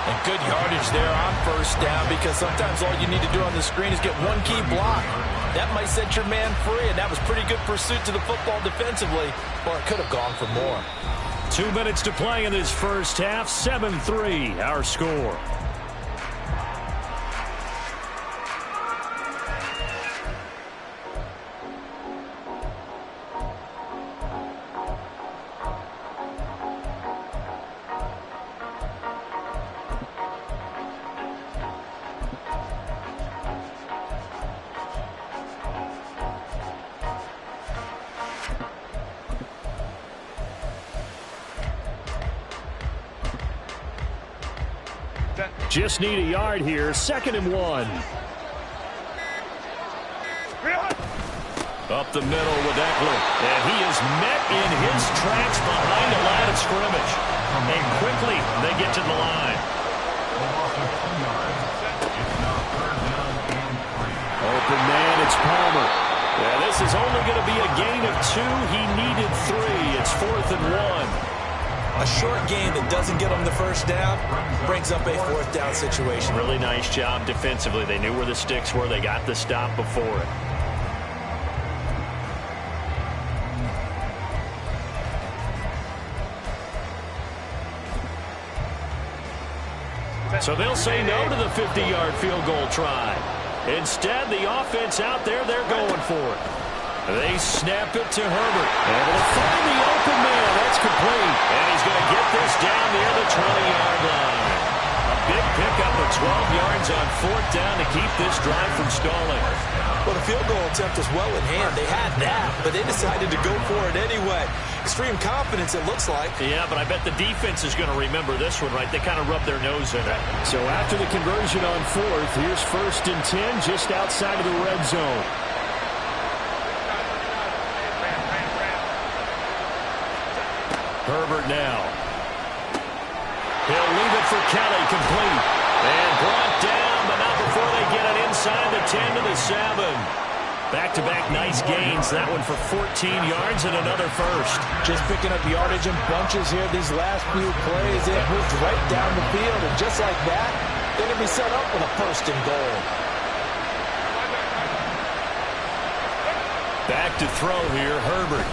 And good yardage there on first down, because sometimes all you need to do on the screen is get one key block. That might set your man free, and that was pretty good pursuit to the football defensively, or it could have gone for more. 2 minutes to play in this first half. 7-3 our score. Just need a yard here. 2nd and 1. Up the middle with Eckler. And he is met in his tracks behind the line of scrimmage. And quickly they get to the line. Open man, it's Palmer. Yeah, this is only going to be a gain of 2. He needed 3. It's 4th and 1. A short game that doesn't get them the first down brings up a 4th down situation. Really nice job defensively. They knew where the sticks were. They got the stop before it. So they'll say no to the 50-yard field goal try. Instead, the offense out there, they're going for it. They snap it to Herbert. Able to find the open man. That's complete. And he's going to get this down near the 20-yard line. A big pickup of 12 yards on 4th down to keep this drive from stalling. Well, the field goal attempt was well in hand. They had that, but they decided to go for it anyway. Extreme confidence, it looks like. Yeah, but I bet the defense is going to remember this one, right? They kind of rubbed their nose in it. So after the conversion on 4th, here's 1st and 10 just outside of the red zone. Herbert now. He'll leave it for Kelly, complete. And brought down, but not before they get it inside the 10 to the 7. Back-to-back nice gains. That one for 14 yards and another first. Just picking up yardage in bunches here these last few plays. They moved right down the field, and just like that, they're going to be set up with a 1st and goal. Back to throw here, Herbert.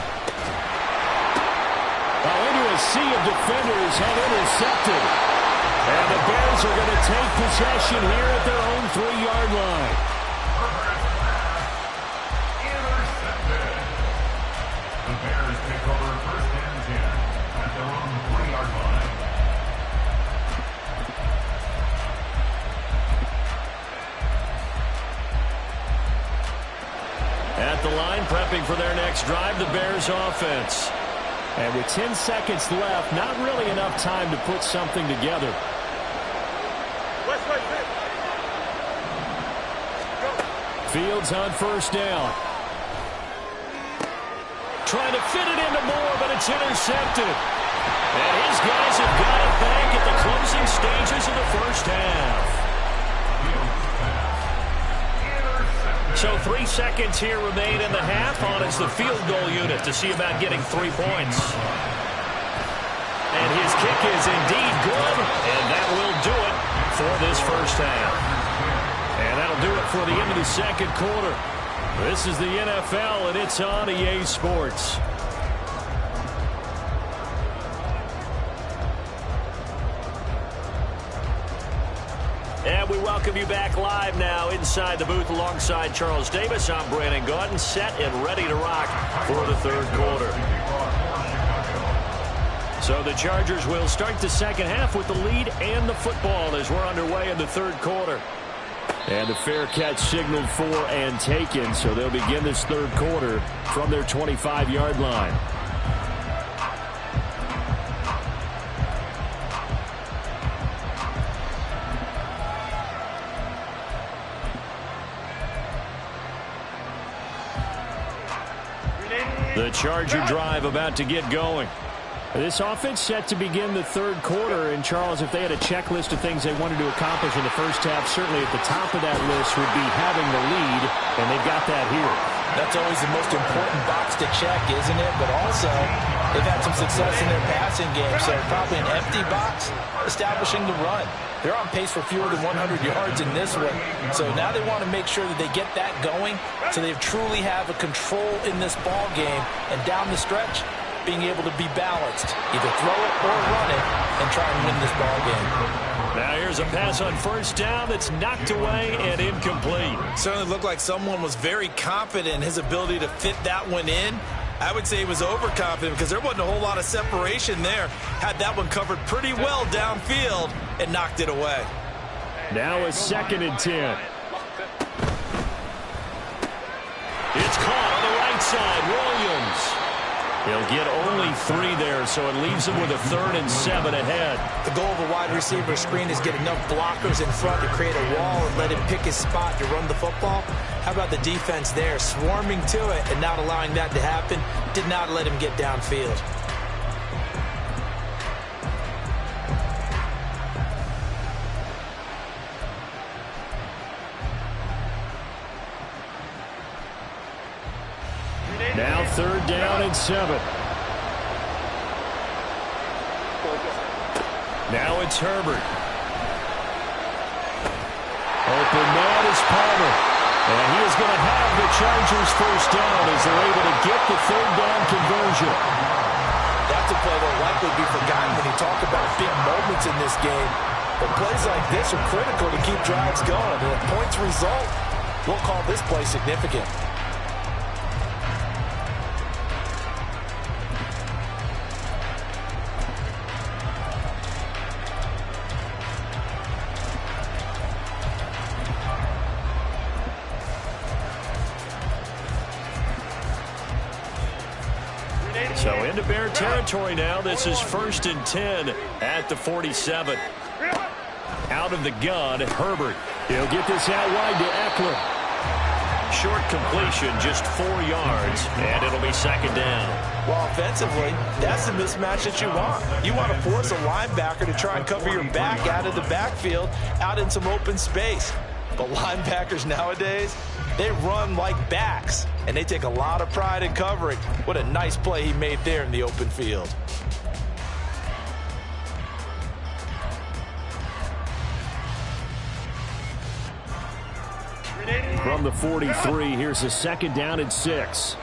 Into a sea of defenders have intercepted. And the Bears are going to take possession here at their own 3-yard line. Intercepted. The Bears take over 1st and 10 at their own 3-yard line. At the line, prepping for their next drive, the Bears offense. And with 10 seconds left, not really enough time to put something together. Fields on 1st down. Trying to fit it into Moore, but it's intercepted. And his guys have got it back at the closing stages of the first half. So 3 seconds here remain in the half on as the field goal unit to see about getting 3 points. And his kick is indeed good, and that will do it for this first half. And that'll do it for the end of the 2nd quarter. This is the NFL, and it's on EA Sports. And we welcome you back live now inside the booth alongside Charles Davis. I'm Brandon Gaudin, set and ready to rock for the 3rd quarter. So the Chargers will start the 2nd half with the lead and the football as we're underway in the 3rd quarter. And the fair catch signaled for and taken, so they'll begin this 3rd quarter from their 25-yard line. The Charger drive about to get going. This offense set to begin the 3rd quarter. And, Charles, if they had a checklist of things they wanted to accomplish in the first half, certainly at the top of that list would be having the lead, and they've got that here. That's always the most important box to check, isn't it? But also, they've had some success in their passing game, so probably an empty box establishing the run. They're on pace for fewer than 100 yards in this one, so now they want to make sure that they get that going so they truly have a control in this ball game, and down the stretch, being able to be balanced, either throw it or run it, and try and win this ball game. Now here's a pass on first down that's knocked away and incomplete. Certainly looked like someone was very confident in his ability to fit that one in. I would say he was overconfident because there wasn't a whole lot of separation there. Had that one covered pretty well downfield and knocked it away. Now a 2nd and 10. It's caught on the right side. Williams. He'll get only 3 there, so it leaves him with a 3rd and 7 ahead. The goal of a wide receiver screen is get enough blockers in front to create a wall and let him pick his spot to run the football. How about the defense there, swarming to it and not allowing that to happen? Did not let him get downfield. Now 3rd down and 7. Now it's Herbert. Open man is Palmer. And he is going to have the Chargers first down as they're able to get the 3rd down conversion. That's a play that will likely be forgotten when you talk about big moments in this game. But plays like this are critical to keep drives going. And if points result, we'll call this play significant. So into Bear territory now. This is 1st and 10 at the 47. Out of the gun, Herbert. He'll get this out wide to Eckler. Short completion, just 4 yards, and it'll be 2nd down. Well, offensively, that's the mismatch that you want. You want to force a linebacker to try and cover your back out of the backfield, out in some open space. But linebackers nowadays, they run like backs, and they take a lot of pride in covering. What a nice play he made there in the open field. From the 43, here's a 2nd down and 6.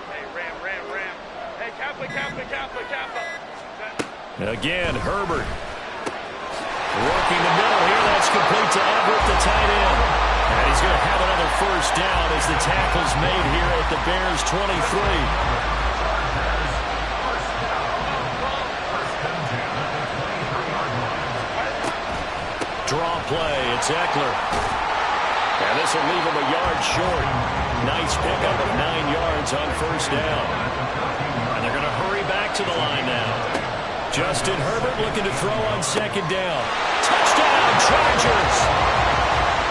Hey, Ram. Hey, Kappa. Again, Herbert. Working the middle here. That's complete to Everett, the tight end. And he's going to have another first down as the tackle's made here at the Bears' 23. Draw play. It's Eckler. And this will leave him a yard short. Nice pickup of 9 yards on first down. And they're going to hurry back to the line now. Justin Herbert looking to throw on 2nd down. Touchdown, Chargers!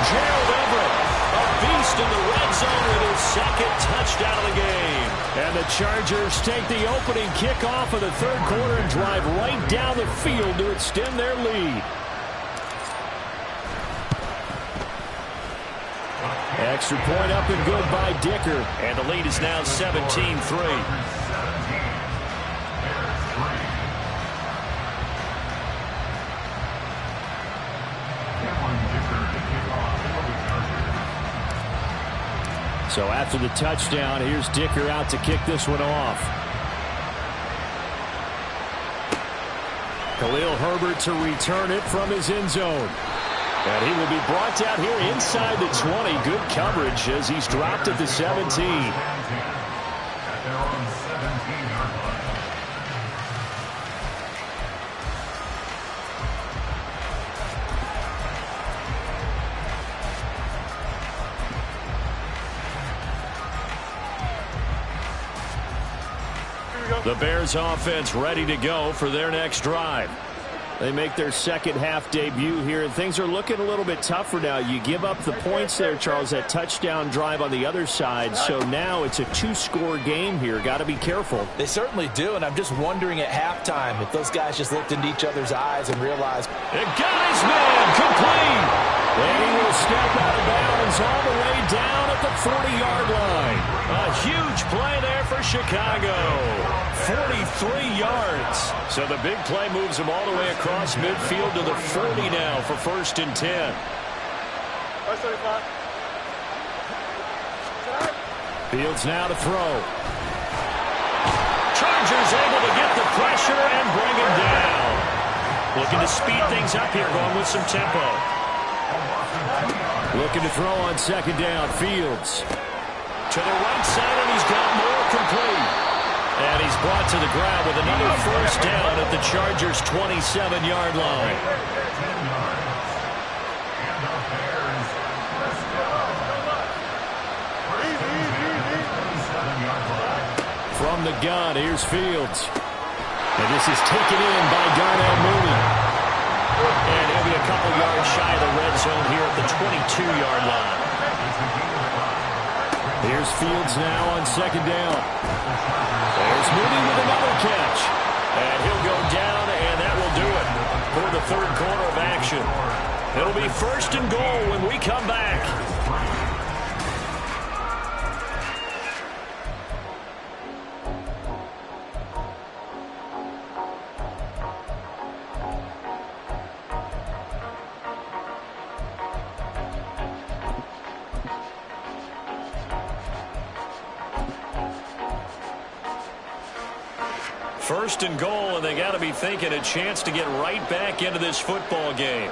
Gerald Everett, a beast in the red zone with his 2nd touchdown of the game. And the Chargers take the opening kickoff of the 3rd quarter and drive right down the field to extend their lead. Extra point up and good by Dicker. And the lead is now 17-3. So after the touchdown, here's Dicker out to kick this one off. Khalil Herbert to return it from his end zone. And he will be brought down here inside the 20. Good coverage as he's dropped at the 17. The Bears offense ready to go for their next drive. They make their 2nd half debut here, and things are looking a little bit tougher now. You give up the points there, Charles, that touchdown drive on the other side. So now it's a 2-score game here. Got to be careful. They certainly do, and I'm just wondering at halftime if those guys just looked into each other's eyes and realized. It got his man complete. And he will step out of bounds all the way down at the 40-yard line. A huge play there for Chicago. 43 yards. So the big play moves him all the way across midfield to the 40 now for 1st and 10. Fields now to throw. Chargers able to get the pressure and bring him down. Looking to speed things up here, going with some tempo. Looking to throw on 2nd down. Fields. To the right side, and he's got more complete. And he's brought to the ground with another 1st down at the Chargers' 27-yard line. From the gun, here's Fields. And this is taken in by Darnell Mooney. And he'll be a couple yards shy of the red zone here at the 22-yard line. Here's Fields now on 2nd down. There's Mooney with another catch. And he'll go down, and that will do it for the 3rd quarter of action. It'll be 1st and goal when we come back. First and goal, and they got to be thinking a chance to get right back into this football game.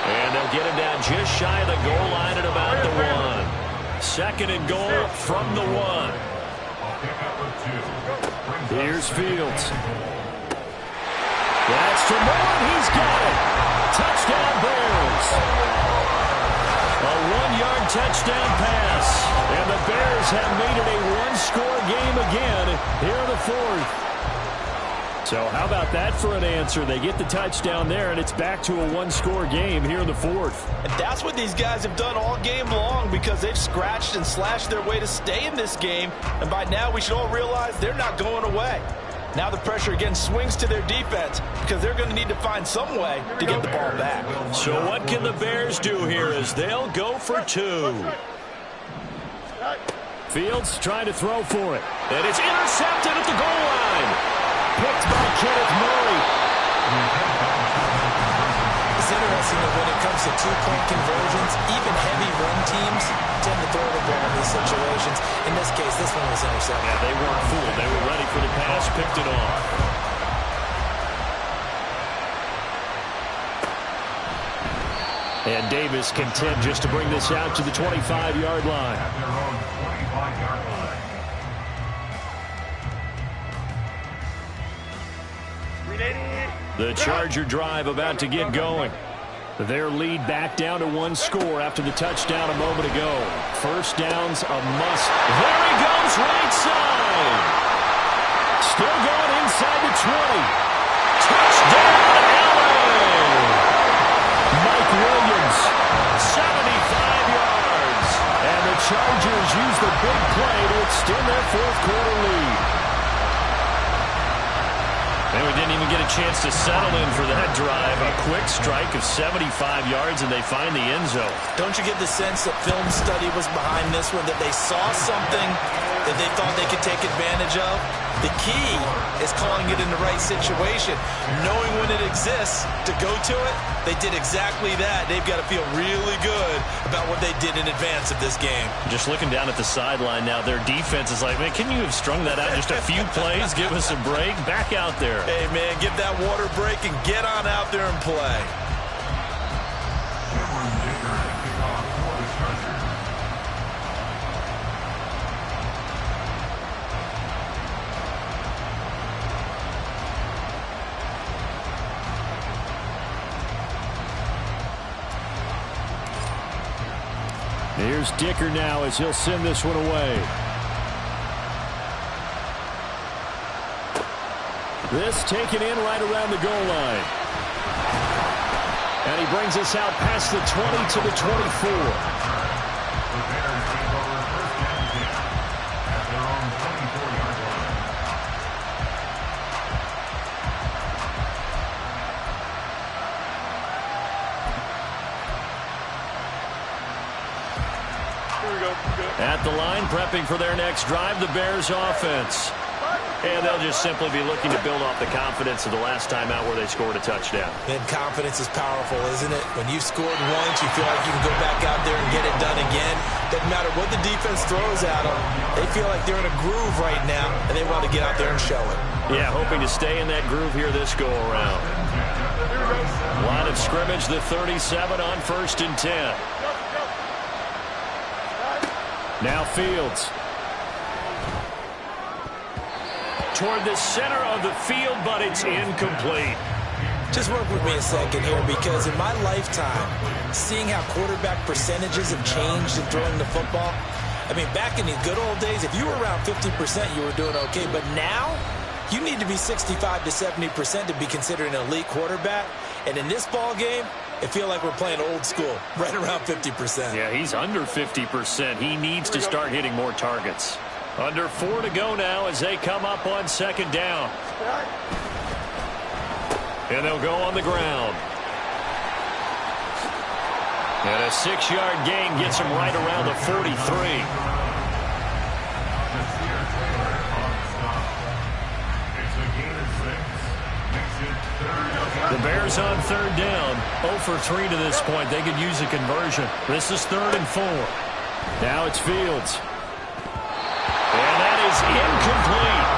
And they'll get him down just shy of the goal line at about the 1. 2nd and goal from the 1. Here's Fields. That's to Moore. He's got it. Touchdown Bears. A 1-yard touchdown pass. And the Bears have made it a 1-score game again here in the 4th. So how about that for an answer? They get the touchdown there, and it's back to a 1-score game here in the 4th. And that's what these guys have done all game long, because they've scratched and slashed their way to stay in this game. And by now we should all realize they're not going away. Now the pressure again swings to their defense, because they're going to need to find some way to get the ball back. So what can the Bears do here as they'll go for 2? Fields trying to throw for it. And it's intercepted at the goal line. Picked by Kenneth Murray. It's interesting that when it comes to 2-point conversions, even heavy run teams tend to throw the ball in these situations. In this case, this one was intercepted. Yeah, they weren't fooled. They were ready for the pass, picked it off. And Davis content just to bring this out to the 25-yard line. At their own 25-yard line. The Charger drive about to get going. Their lead back down to 1 score after the touchdown a moment ago. 1st down's a must. There he goes, right side. Still going inside the 20. Touchdown, LA. Mike Williams. 75 yards. And the Chargers use the big play to extend their 4th quarter lead. And we didn't even get a chance to settle in for that drive. A quick strike of 75 yards, and they find the end zone. Don't you get the sense that film study was behind this one, that they saw something that they thought they could take advantage of? The key is calling it in the right situation. Knowing when it exists to go to it, they did exactly that. They've got to feel really good about what they did in advance of this game. Just looking down at the sideline now, their defense is like, man, can you have strung that out just a few plays? Give us a break. Back out there. Hey, man, give that water break and get on out there and play. Here's Dicker now as he'll send this one away. This taken in right around the goal line. And he brings us out past the 20 to the 24. At the line, prepping for their next drive, the Bears offense. And they'll just simply be looking to build off the confidence of the last time out where they scored a touchdown. And confidence is powerful, isn't it? When you've scored once, you feel like you can go back out there and get it done again. Doesn't matter what the defense throws at them. They feel like they're in a groove right now, and they want to get out there and show it. Yeah, hoping to stay in that groove here this go-around. Line of scrimmage, the 37 on 1st and 10. Now Fields. Toward the center of the field, but it's incomplete. Just work with me a second here, because in my lifetime, seeing how quarterback percentages have changed in throwing the football, I mean, back in the good old days, if you were around 50%, you were doing okay. But now, you need to be 65 to 70% to be considered an elite quarterback. And in this ball game, I feel like we're playing old school, right around 50%. Yeah, he's under 50%. He needs to start hitting more targets. Under 4 to go now as they come up on 2nd down. And they'll go on the ground. And a 6-yard gain gets him right around the 43. The Bears on 3rd down. 0 for 3 to this point. They could use a conversion. This is 3rd and 4. Now it's Fields. And that is incomplete.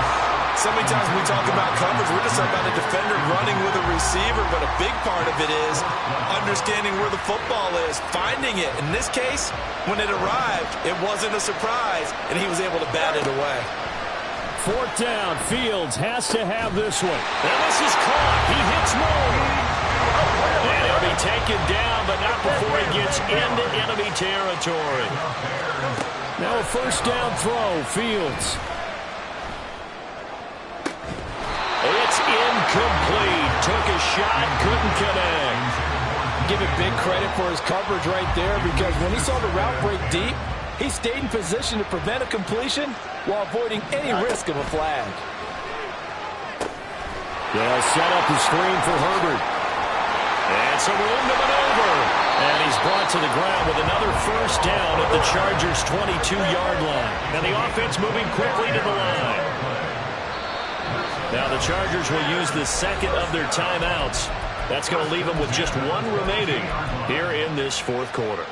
So many times when we talk about coverage, we're just talking about a defender running with a receiver, but a big part of it is understanding where the football is, finding it. In this case, when it arrived, it wasn't a surprise, and he was able to bat it away. 4th down. Fields has to have this one. And this is caught. He hits Moore. And he'll be taken down, but not before he gets into enemy territory. Now a 1st down throw. Fields. It's incomplete. Took a shot, couldn't connect. Give it big credit for his coverage right there, because when he saw the route break deep, he stayed in position to prevent a completion while avoiding any risk of a flag. They'll set up the screen for Herbert. And some room to maneuver. And he's brought to the ground with another 1st down at the Chargers' 22-yard line. And the offense moving quickly to the line. Now the Chargers will use the 2nd of their timeouts. That's going to leave them with just 1 remaining here in this 4th quarter.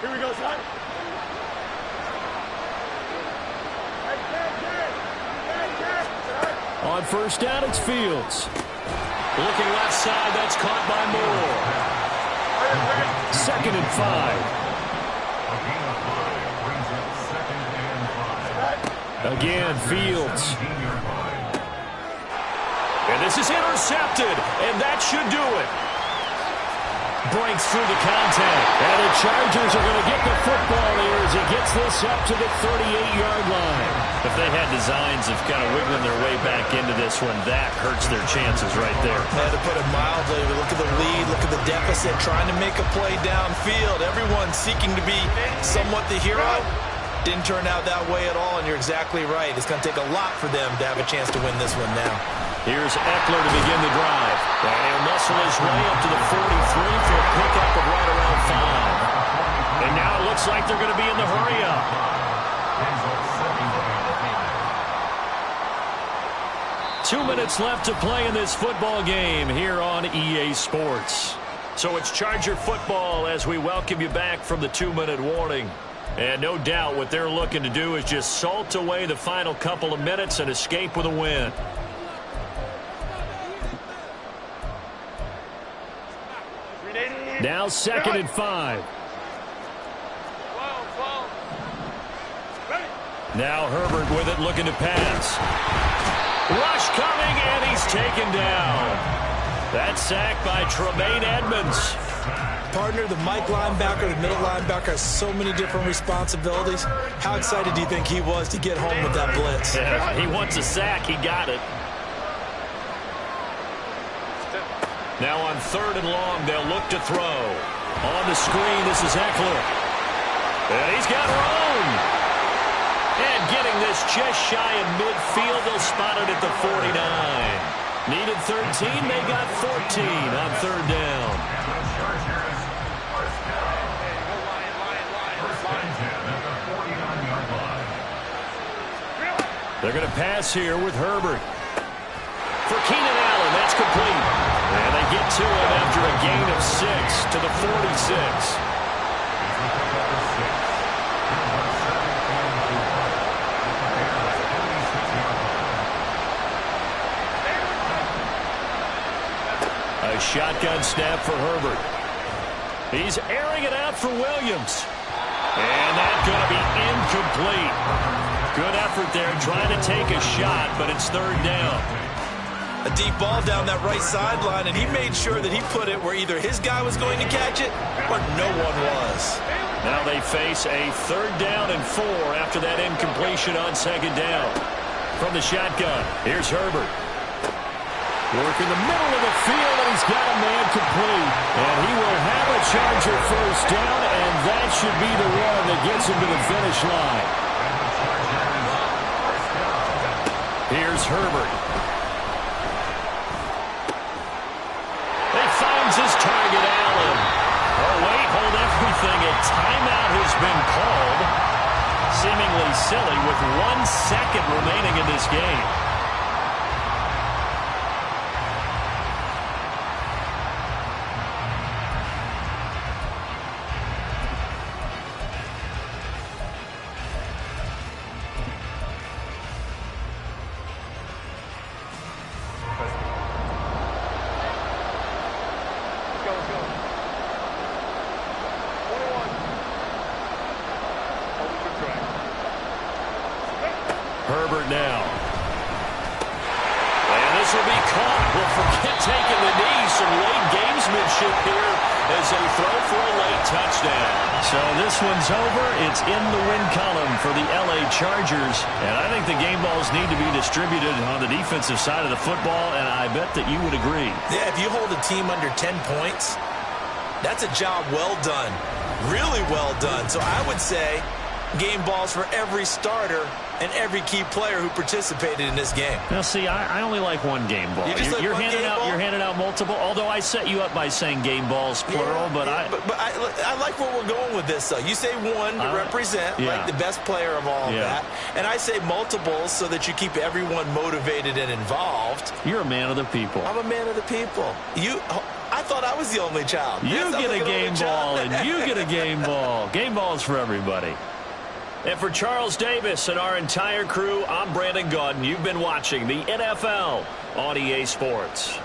Here we go, son. On 1st down, it's Fields. Looking left side, that's caught by Moore. 2nd and 5. Again, Fields. And this is intercepted, and that should do it. Breaks through the contact. And the Chargers are going to get the football here as he gets this up to the 38-yard line. If they had designs of kind of wiggling their way back into this one, that hurts their chances right there. Yeah, to put it mildly, look at the lead, look at the deficit, trying to make a play downfield. Everyone seeking to be somewhat the hero. Didn't turn out that way at all, and you're exactly right. It's going to take a lot for them to have a chance to win this one now. Here's Eckler to begin the drive. And he'll muscle his way up to the 43 for a pickup of right around 5. And now it looks like they're going to be in the hurry-up. 2 minutes left to play in this football game here on EA Sports. So it's Charger football as we welcome you back from the 2-minute warning. And no doubt what they're looking to do is just salt away the final couple of minutes and escape with a win. Now 2nd and 5. Now Herbert with it, looking to pass. Rush coming, and he's taken down. That sack by Tremaine Edmonds. Partner, the Mike linebacker, the middle linebacker, has so many different responsibilities. How excited do you think he was to get home with that blitz? Yeah, he wants a sack. He got it. Now on 3rd and long, they'll look to throw. On the screen, this is Eckler. And he's got room. And getting this just shy of midfield. They'll spot it at the 49. Needed 13. They got 14 on third down. They're going to pass here with Herbert. For Keenan Allen, that's complete. And they get to him after a gain of 6 to the 46. A shotgun snap for Herbert. He's airing it out for Williams. And that's going to be incomplete. Good effort there trying to take a shot, but it's third down. A deep ball down that right sideline, and he made sure that he put it where either his guy was going to catch it or no one was. Now they face a third down and 4 after that incompletion on second down. From the shotgun, here's Herbert. Working the middle of the field, and he's got a man complete. And he will have a Charger first down, and that should be the one that gets him to the finish line. Here's Herbert. He finds his target, Allen. Oh, wait, hold everything. A timeout has been called. Seemingly silly with 1 second remaining in this game. Herbert now. And this will be caught. Well, forget taking the knee. Some late gamesmanship here as they throw for a late touchdown. So this one's over. It's in the win column for the LA Chargers. And I think the game balls need to be distributed on the defensive side of the football, and I bet that you would agree. Yeah, if you hold a team under 10 points, that's a job well done. Really well done. So I would say game balls for every starter and every key player who participated in this game. Now, see, I only like one game ball. You're handing out multiple, although I set you up by saying game balls, plural. But I like where we're going with this, though. You say one to represent, like the best player of all of that. And I say multiples so that you keep everyone motivated and involved. You're a man of the people. I'm a man of the people. I thought I was the only child. You get a game ball, and you get a game ball. Game balls for everybody. And for Charles Davis and our entire crew, I'm Brandon Gaudin. You've been watching the NFL on EA Sports.